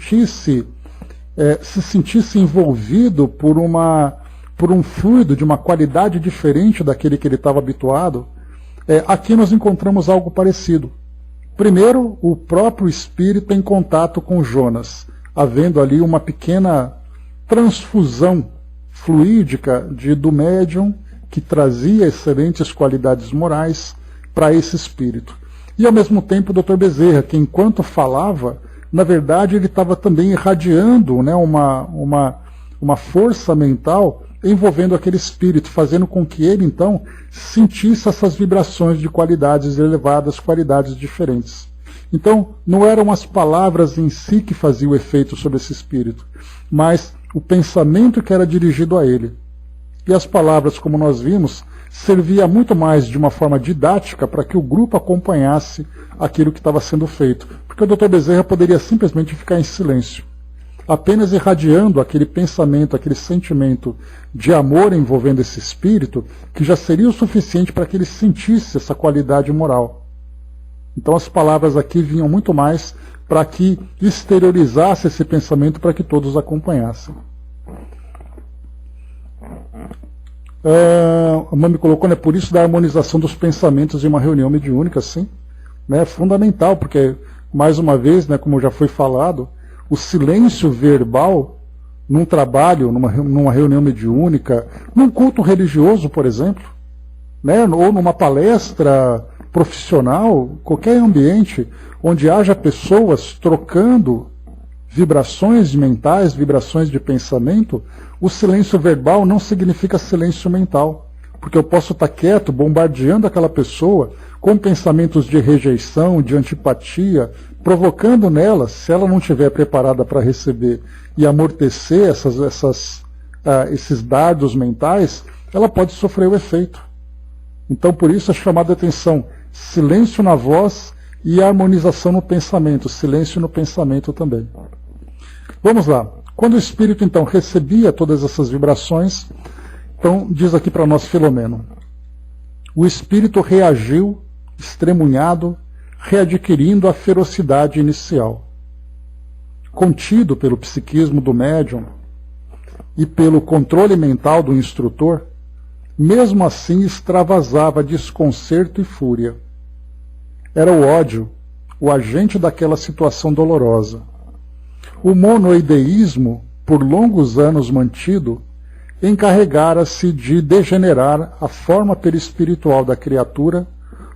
sentisse envolvido por um fluido de uma qualidade diferente daquele que ele estava habituado, aqui nós encontramos algo parecido. Primeiro, o próprio espírito em contato com Jonas, havendo ali uma pequena transfusão fluídica do médium que trazia excelentes qualidades morais para esse espírito. E ao mesmo tempo o Dr. Bezerra, que enquanto falava, na verdade ele estava também irradiando, né, uma força mental envolvendo aquele espírito, fazendo com que ele então sentisse essas vibrações de qualidades elevadas, qualidades diferentes. Então, não eram as palavras em si que faziam efeito sobre esse espírito, mas o pensamento que era dirigido a ele. E as palavras, como nós vimos, servia muito mais de uma forma didática para que o grupo acompanhasse aquilo que estava sendo feito. Porque o Dr. Bezerra poderia simplesmente ficar em silêncio, apenas irradiando aquele pensamento, aquele sentimento de amor envolvendo esse espírito, que já seria o suficiente para que ele sentisse essa qualidade moral. Então as palavras aqui vinham muito mais para que exteriorizasse esse pensamento para que todos acompanhassem. A Mami colocou, né, por isso da harmonização dos pensamentos em uma reunião mediúnica, sim, né, é fundamental, porque, mais uma vez, né, como já foi falado, o silêncio verbal num trabalho, numa reunião mediúnica, num culto religioso, por exemplo, né, ou numa palestra profissional, qualquer ambiente onde haja pessoas trocando vibrações mentais, vibrações de pensamento, o silêncio verbal não significa silêncio mental, porque eu posso estar quieto, bombardeando aquela pessoa com pensamentos de rejeição, de antipatia, provocando nela, se ela não estiver preparada para receber e amortecer esses dardos mentais, ela pode sofrer o efeito. Então, por isso é chamada a atenção, silêncio na voz e harmonização no pensamento, silêncio no pensamento também. Vamos lá. Quando o espírito, então, recebia todas essas vibrações, então, diz aqui para nós Filomeno, o espírito reagiu, estremunhado, readquirindo a ferocidade inicial. Contido pelo psiquismo do médium e pelo controle mental do instrutor, mesmo assim extravasava desconcerto e fúria. Era o ódio, o agente daquela situação dolorosa. O monoideísmo, por longos anos mantido, encarregara-se de degenerar a forma perispiritual da criatura,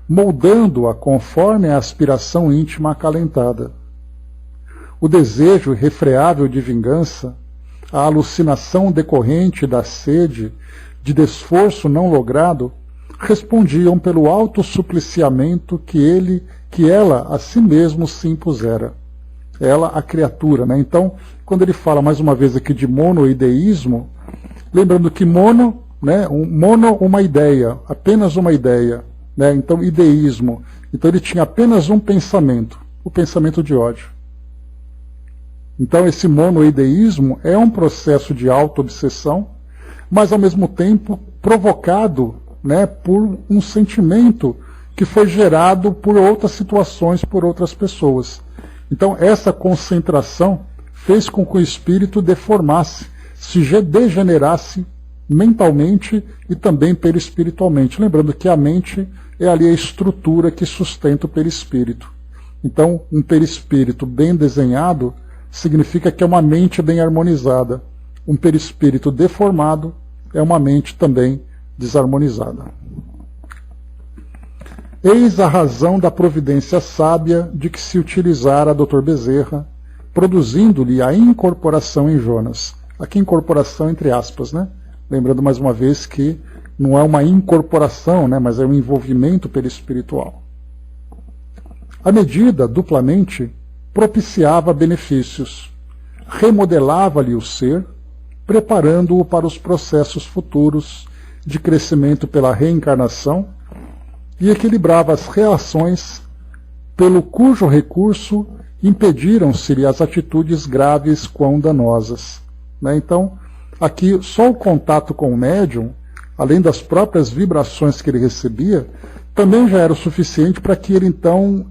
moldando-a conforme a aspiração íntima acalentada. O desejo irrefreável de vingança, a alucinação decorrente da sede de desforço não logrado, respondiam pelo autossupliciamento que ela a si mesmo se impusera. Ela, a criatura, né? Então, quando ele fala mais uma vez aqui de monoideísmo, lembrando que mono, né? Uma ideia, apenas uma ideia, né? Então, ideísmo. Então, ele tinha apenas um pensamento, o pensamento de ódio. Então, esse monoideísmo é um processo de auto-obsessão, mas, ao mesmo tempo, provocado, né, por um sentimento que foi gerado por outras situações, por outras pessoas. Então, essa concentração fez com que o espírito deformasse, se degenerasse mentalmente e também perispiritualmente. Lembrando que a mente é ali a estrutura que sustenta o perispírito. Então, um perispírito bem desenhado significa que é uma mente bem harmonizada. Um perispírito deformado é uma mente também desarmonizada. Eis a razão da providência sábia de que se utilizara Dr. Bezerra, produzindo-lhe a incorporação em Jonas. Aqui incorporação entre aspas, né? Lembrando mais uma vez que não é uma incorporação, né? Mas é um envolvimento perispiritual. A medida, duplamente, propiciava benefícios, remodelava-lhe o ser, preparando-o para os processos futuros de crescimento pela reencarnação e equilibrava as reações pelo cujo recurso impediram-se-lhe as atitudes graves quão danosas. Né? Então, aqui só o contato com o médium, além das próprias vibrações que ele recebia, também já era o suficiente para que ele então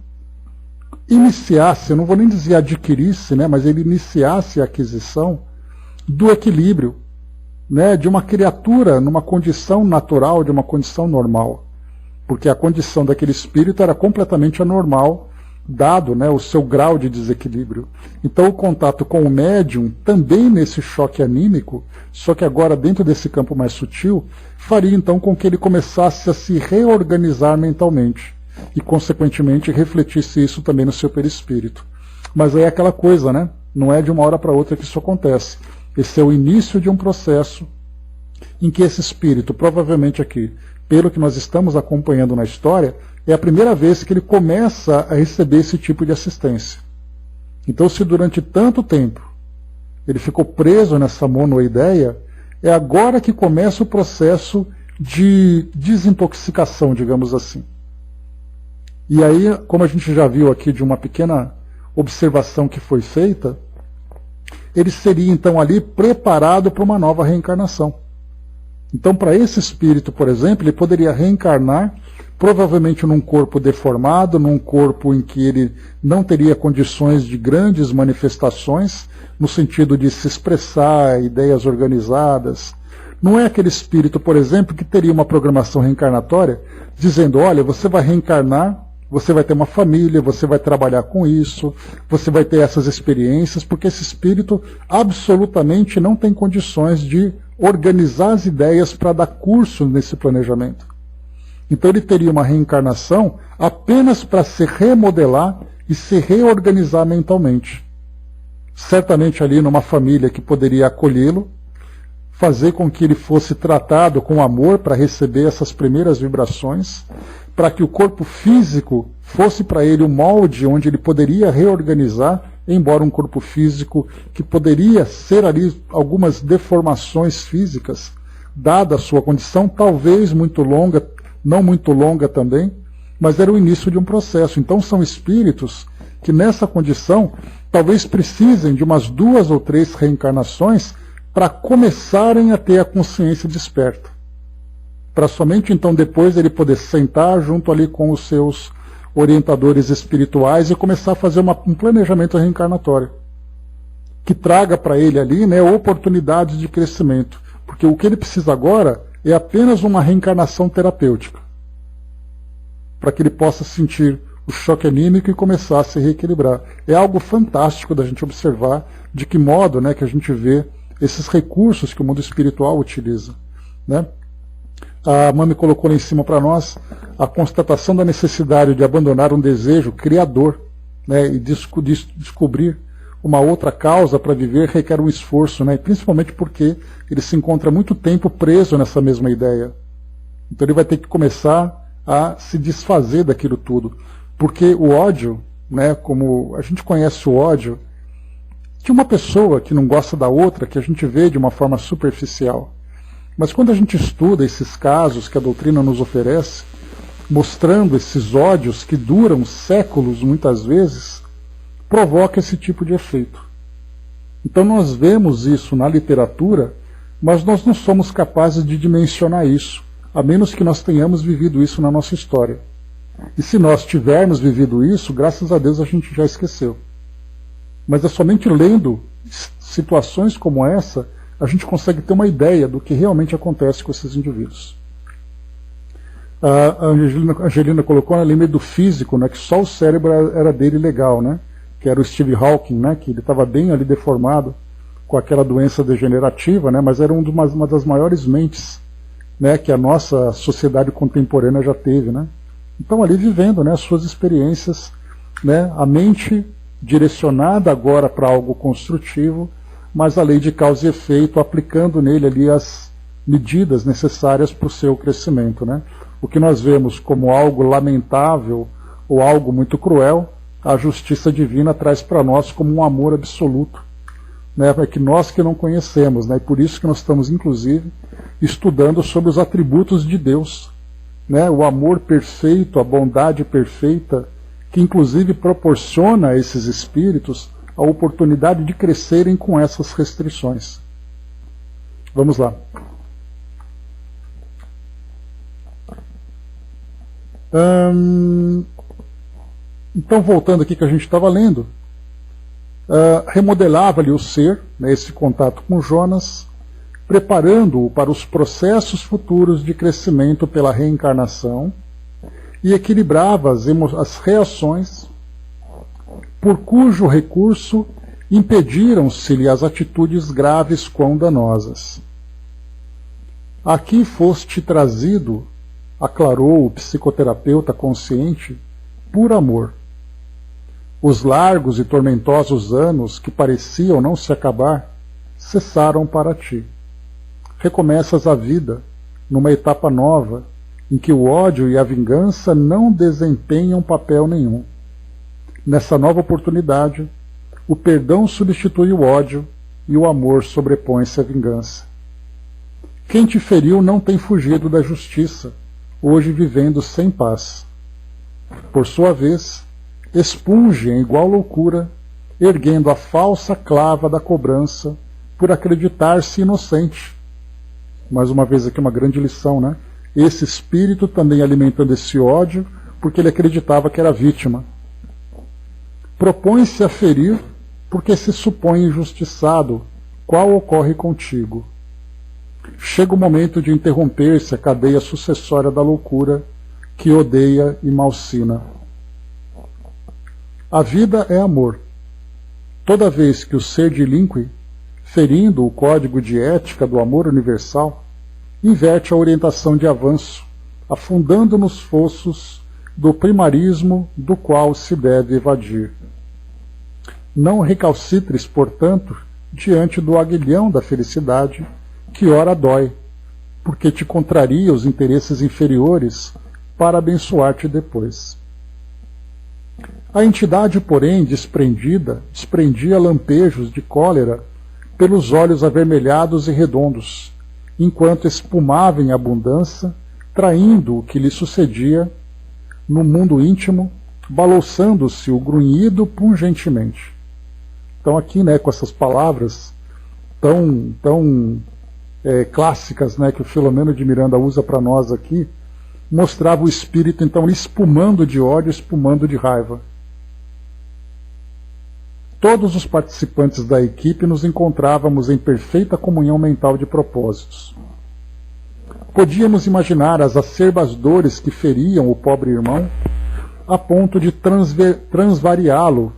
iniciasse, eu não vou nem dizer adquirisse, né, mas ele iniciasse a aquisição do equilíbrio, né, de uma criatura numa condição natural, de uma condição normal. Porque a condição daquele espírito era completamente anormal, dado, né, o seu grau de desequilíbrio. Então o contato com o médium, também nesse choque anímico, só que agora dentro desse campo mais sutil, faria então com que ele começasse a se reorganizar mentalmente e, consequentemente, refletisse isso também no seu perispírito. Mas aí é aquela coisa, né? Não é de uma hora para outra que isso acontece. Esse é o início de um processo em que esse espírito, provavelmente aqui, pelo que nós estamos acompanhando na história, é a primeira vez que ele começa a receber esse tipo de assistência. Então, se durante tanto tempo ele ficou preso nessa monoideia, é agora que começa o processo de desintoxicação, digamos assim. E aí, como a gente já viu aqui de uma pequena observação que foi feita, ele seria então ali preparado para uma nova reencarnação. Então, para esse espírito, por exemplo, ele poderia reencarnar provavelmente num corpo deformado, num corpo em que ele não teria condições de grandes manifestações, no sentido de se expressar, ideias organizadas. Não é aquele espírito, por exemplo, que teria uma programação reencarnatória, dizendo, olha, você vai reencarnar, você vai ter uma família, você vai trabalhar com isso, você vai ter essas experiências, porque esse espírito absolutamente não tem condições de organizar as ideias para dar curso nesse planejamento. Então ele teria uma reencarnação apenas para se remodelar e se reorganizar mentalmente. Certamente ali numa família que poderia acolhê-lo, fazer com que ele fosse tratado com amor para receber essas primeiras vibrações, para que o corpo físico fosse para ele o molde onde ele poderia reorganizar embora um corpo físico que poderia ser ali algumas deformações físicas, dada a sua condição, talvez muito longa, não muito longa também, mas era o início de um processo. Então são espíritos que nessa condição talvez precisem de umas 2 ou 3 reencarnações para começarem a ter a consciência desperta. Para somente então depois ele poder sentar junto ali com os seus orientadores espirituais e começar a fazer um planejamento reencarnatório que traga para ele ali, né, oportunidades de crescimento, porque o que ele precisa agora é apenas uma reencarnação terapêutica para que ele possa sentir o choque anímico e começar a se reequilibrar. É algo fantástico da gente observar de que modo, né, que a gente vê esses recursos que o mundo espiritual utiliza, né? A Mami colocou lá em cima para nós a constatação da necessidade de abandonar um desejo criador, né, e descobrir uma outra causa para viver requer um esforço, né, principalmente porque ele se encontra muito tempo preso nessa mesma ideia. Então ele vai ter que começar a se desfazer daquilo tudo, porque o ódio, né, como a gente conhece o ódio, de uma pessoa que não gosta da outra, que a gente vê de uma forma superficial. Mas quando a gente estuda esses casos que a doutrina nos oferece, mostrando esses ódios que duram séculos muitas vezes, provoca esse tipo de efeito. Então nós vemos isso na literatura, mas nós não somos capazes de dimensionar isso, a menos que nós tenhamos vivido isso na nossa história. E se nós tivermos vivido isso, graças a Deus a gente já esqueceu. Mas é somente lendo situações como essa a gente consegue ter uma ideia do que realmente acontece com esses indivíduos. A Angelina colocou na linha do físico, né, que só o cérebro era dele legal, né, que era o Steve Hawking, né, que ele estava bem ali deformado com aquela doença degenerativa, né, mas era uma das maiores mentes, né, que a nossa sociedade contemporânea já teve, né. Então ali vivendo, né, as suas experiências, né, a mente direcionada agora para algo construtivo, mas a lei de causa e efeito aplicando nele ali as medidas necessárias para o seu crescimento, né? O que nós vemos como algo lamentável ou algo muito cruel, a justiça divina traz para nós como um amor absoluto, né? É que nós que não conhecemos, né? E por isso que nós estamos inclusive estudando sobre os atributos de Deus, né? O amor perfeito, a bondade perfeita, que inclusive proporciona a esses espíritos a oportunidade de crescerem com essas restrições. Vamos lá. Então, voltando aqui que a gente estava lendo, remodelava-lhe o ser, né, esse contato com Jonas, preparando-o para os processos futuros de crescimento pela reencarnação e equilibrava as reações por cujo recurso impediram-se-lhe as atitudes graves quão danosas. Aqui foste trazido, aclarou o psicoterapeuta consciente, por amor. Os largos e tormentosos anos que pareciam não se acabar, cessaram para ti. Recomeças a vida numa etapa nova, em que o ódio e a vingança não desempenham papel nenhum. Nessa nova oportunidade, o perdão substitui o ódio e o amor sobrepõe-se à vingança. Quem te feriu não tem fugido da justiça, hoje vivendo sem paz. Por sua vez, expunge em igual loucura, erguendo a falsa clava da cobrança por acreditar-se inocente. Mais uma vez aqui uma grande lição, né? Esse espírito também alimentando esse ódio porque ele acreditava que era vítima. Propõe-se a ferir porque se supõe injustiçado, qual ocorre contigo. Chega o momento de interromper-se a cadeia sucessória da loucura que odeia e malsina. A vida é amor. Toda vez que o ser delinque, ferindo o código de ética do amor universal, inverte a orientação de avanço, afundando nos fossos do primarismo do qual se deve evadir. Não recalcitres, portanto, diante do aguilhão da felicidade, que ora dói, porque te contraria os interesses inferiores para abençoar-te depois. A entidade, porém, desprendia lampejos de cólera pelos olhos avermelhados e redondos, enquanto espumava em abundância, traindo o que lhe sucedia no mundo íntimo, balouçando-se o grunhido pungentemente. Então aqui, né, com essas palavras tão clássicas, né, que o Filomeno de Miranda usa para nós aqui, mostrava o espírito então espumando de ódio, espumando de raiva. Todos os participantes da equipe nos encontrávamos em perfeita comunhão mental de propósitos. Podíamos imaginar as acerbas dores que feriam o pobre irmão a ponto de transvariá-lo.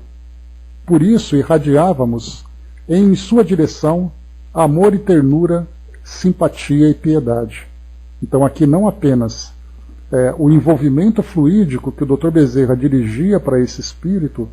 Por isso irradiávamos em sua direção amor e ternura, simpatia e piedade. Então aqui não apenas o envolvimento fluídico que o Dr. Bezerra dirigia para esse espírito,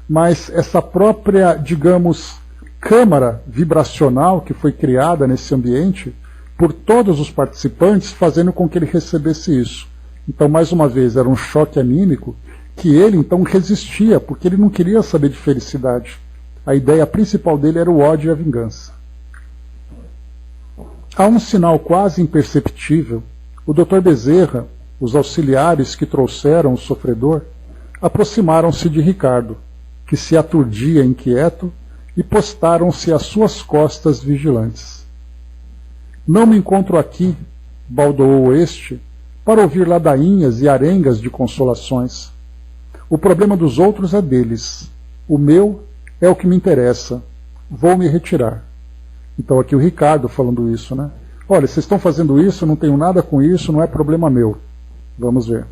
mas essa própria, digamos, câmara vibracional que foi criada nesse ambiente por todos os participantes, fazendo com que ele recebesse isso. Então, mais uma vez, era um choque anímico que ele, então, resistia, porque ele não queria saber de felicidade. A ideia principal dele era o ódio e a vingança. Há um sinal quase imperceptível. O Dr. Bezerra, os auxiliares que trouxeram o sofredor, aproximaram-se de Ricardo, que se aturdia inquieto, e postaram-se às suas costas vigilantes. Não me encontro aqui, baldoou este, para ouvir ladainhas e arengas de consolações. O problema dos outros é deles. O meu é o que me interessa. Vou me retirar. Então aqui o Ricardo falando isso, né? Olha, vocês estão fazendo isso, eu não tenho nada com isso, não é problema meu. Vamos ver.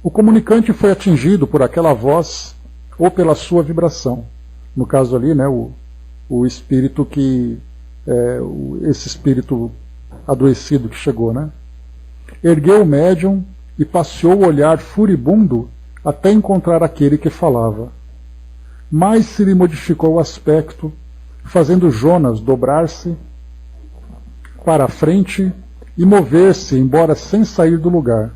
O comunicante foi atingido por aquela voz ou pela sua vibração. No caso ali, né, o espírito que... esse espírito adoecido que chegou, né? Ergueu o médium e passeou o olhar furibundo até encontrar aquele que falava. Mais se lhe modificou o aspecto, fazendo Jonas dobrar-se para a frente e mover-se, embora sem sair do lugar.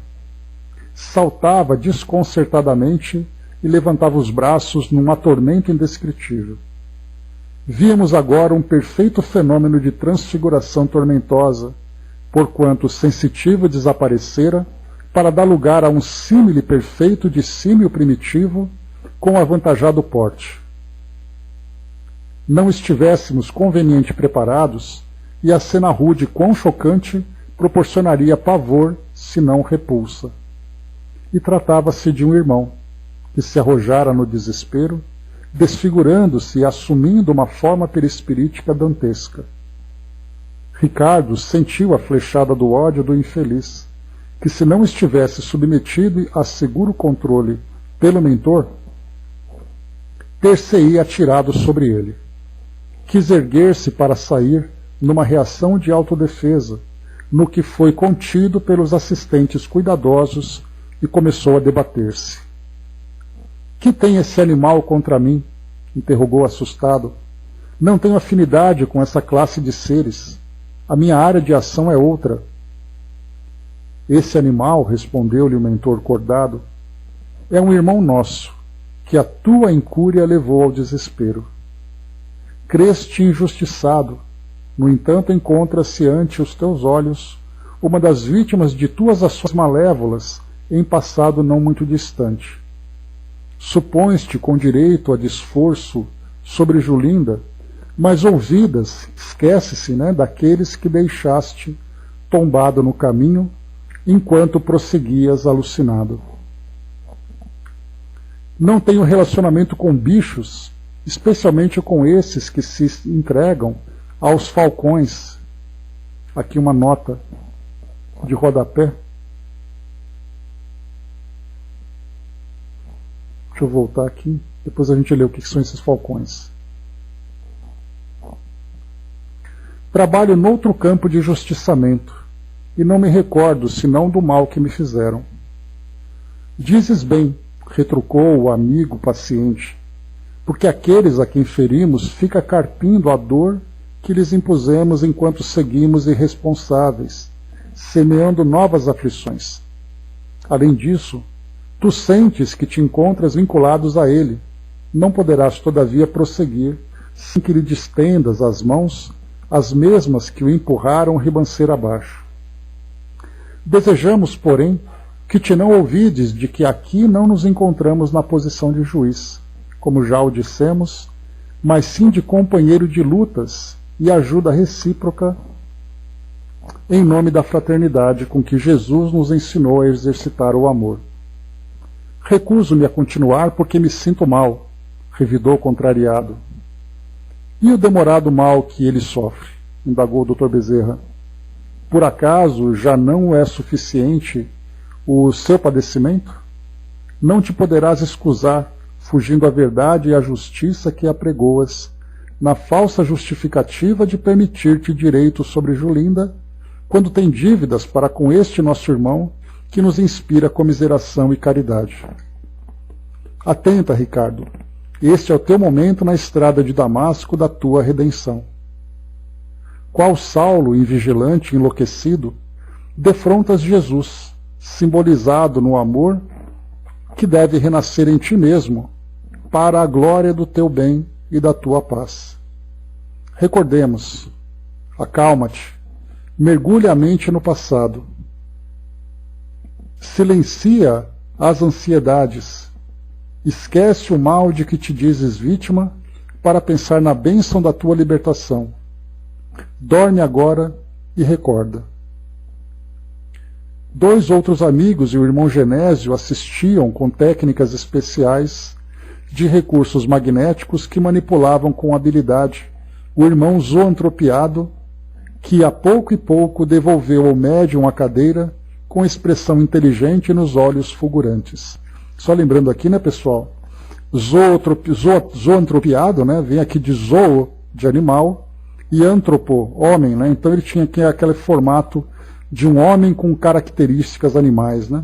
Saltava desconcertadamente e levantava os braços num tormento indescritível. Víamos agora um perfeito fenômeno de transfiguração tormentosa, porquanto o sensitivo desaparecera para dar lugar a um símile perfeito de símio primitivo com avantajado porte. Não estivéssemos conveniente preparados, e a cena rude quão chocante proporcionaria pavor, se não repulsa. E tratava-se de um irmão, que se arrojara no desespero, desfigurando-se e assumindo uma forma perispirítica dantesca. Ricardo sentiu a flechada do ódio do infeliz, que se não estivesse submetido a seguro controle pelo mentor, ter-se-ia atirado sobre ele. Quis erguer-se para sair numa reação de autodefesa, no que foi contido pelos assistentes cuidadosos e começou a debater-se. Que tem esse animal contra mim? Interrogou assustado. Não tenho afinidade com essa classe de seres. A minha área de ação é outra. Esse animal, respondeu-lhe o mentor cordado, é um irmão nosso, que a tua incúria levou ao desespero. Creste injustiçado, no entanto encontra-se ante os teus olhos uma das vítimas de tuas ações malévolas em passado não muito distante. Supões-te com direito a desforço sobre Julinda, mas ouvidas, esquece-se, né, daqueles que deixaste tombado no caminho, enquanto prosseguias alucinado. Não tenho relacionamento com bichos, especialmente com esses que se entregam aos falcões. Aqui uma nota de rodapé. Deixa eu voltar aqui, depois a gente lê o que são esses falcões. Trabalho noutro campo de justiçamento, e não me recordo senão do mal que me fizeram. Dizes bem, retrucou o amigo paciente, porque aqueles a quem ferimos fica carpindo a dor que lhes impusemos enquanto seguimos irresponsáveis, semeando novas aflições. Além disso, Tu sentes que te encontras vinculados a ele. Não poderás, todavia, prosseguir sem que lhe distendas as mãos, as mesmas que o empurraram ribanceira abaixo. Desejamos, porém, que te não ouvides de que aqui não nos encontramos na posição de juiz, como já o dissemos, mas sim de companheiro de lutas e ajuda recíproca em nome da fraternidade com que Jesus nos ensinou a exercitar o amor. Recuso-me a continuar porque me sinto mal, revidou contrariado. E o demorado mal que ele sofre? Indagou o Dr. Bezerra. Por acaso já não é suficiente o seu padecimento? Não te poderás escusar, fugindo à verdade e à justiça que apregoas, na falsa justificativa de permitir-te direito sobre Julinda, quando tem dívidas para com este nosso irmão, que nos inspira comiseração e caridade. Atenta, Ricardo, este é o teu momento na estrada de Damasco da tua redenção. Qual Saulo, invigilante e enlouquecido, defrontas Jesus, simbolizado no amor que deve renascer em ti mesmo, para a glória do teu bem e da tua paz. Recordemos, acalma-te, mergulha a mente no passado, silencia as ansiedades, esquece o mal de que te dizes vítima para pensar na bênção da tua libertação. Dorme agora e recorda. 2 outros amigos e o irmão Genésio assistiam com técnicas especiais de recursos magnéticos que manipulavam com habilidade o irmão zoantropiado, que a pouco e pouco devolveu ao médium a cadeira com expressão inteligente nos olhos fulgurantes. Só lembrando aqui, né, pessoal, zoantropiado, né, vem aqui de zoo, de animal, e antropo, homem, né, então ele tinha aqui aquele formato de um homem com características animais, né.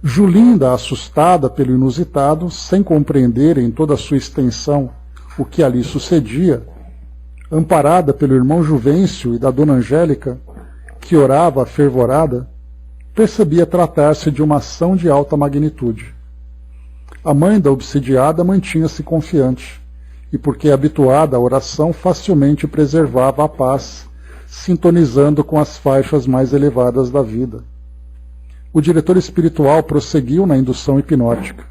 Julinda, assustada pelo inusitado, sem compreender em toda a sua extensão o que ali sucedia, amparada pelo irmão Juvencio e da dona Angélica, que orava fervorada, percebia tratar-se de uma ação de alta magnitude. A mãe da obsidiada mantinha-se confiante, e porque habituada à oração, facilmente preservava a paz, sintonizando com as faixas mais elevadas da vida. O diretor espiritual prosseguiu na indução hipnótica.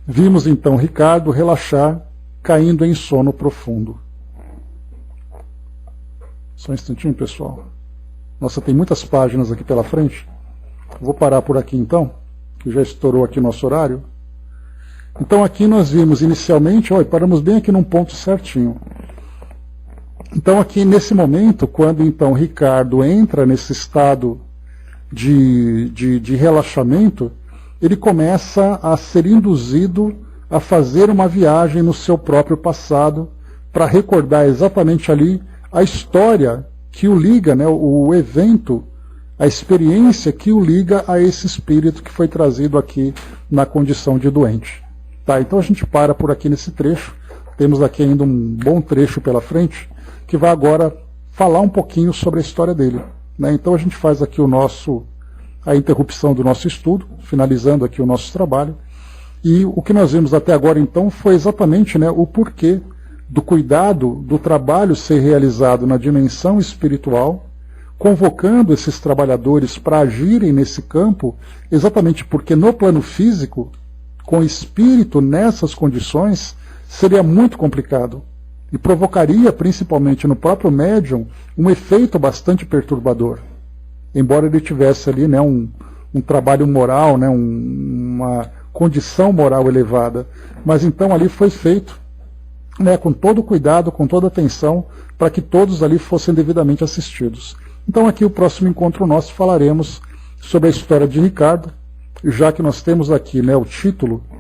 Vimos então Ricardo relaxar, caindo em sono profundo. Só um instantinho, pessoal. Nossa, tem muitas páginas aqui pela frente. Vou parar por aqui então, que já estourou aqui nosso horário. Então aqui nós vimos inicialmente, paramos bem aqui num ponto certinho. Então aqui nesse momento, quando então Ricardo entra nesse estado de relaxamento, ele começa a ser induzido a fazer uma viagem no seu próprio passado, para recordar exatamente ali a história que o liga, né, o evento, a experiência que o liga a esse espírito que foi trazido aqui na condição de doente. Tá, então a gente para por aqui nesse trecho. Temos aqui ainda um bom trecho pela frente, que vai agora falar um pouquinho sobre a história dele, né? Então a gente faz aqui a interrupção do nosso estudo, finalizando aqui o nosso trabalho. E o que nós vimos até agora então foi exatamente, né, o porquê do cuidado do trabalho ser realizado na dimensão espiritual, convocando esses trabalhadores para agirem nesse campo, exatamente porque no plano físico, com o espírito nessas condições, seria muito complicado e provocaria, principalmente no próprio médium, um efeito bastante perturbador. Embora ele tivesse ali, né, um trabalho moral, né, uma condição moral elevada. Mas então ali foi feito, né, com todo cuidado, com toda atenção, para que todos ali fossem devidamente assistidos. Então aqui o próximo encontro nosso falaremos sobre a história de Ricardo, já que nós temos aqui, né, o título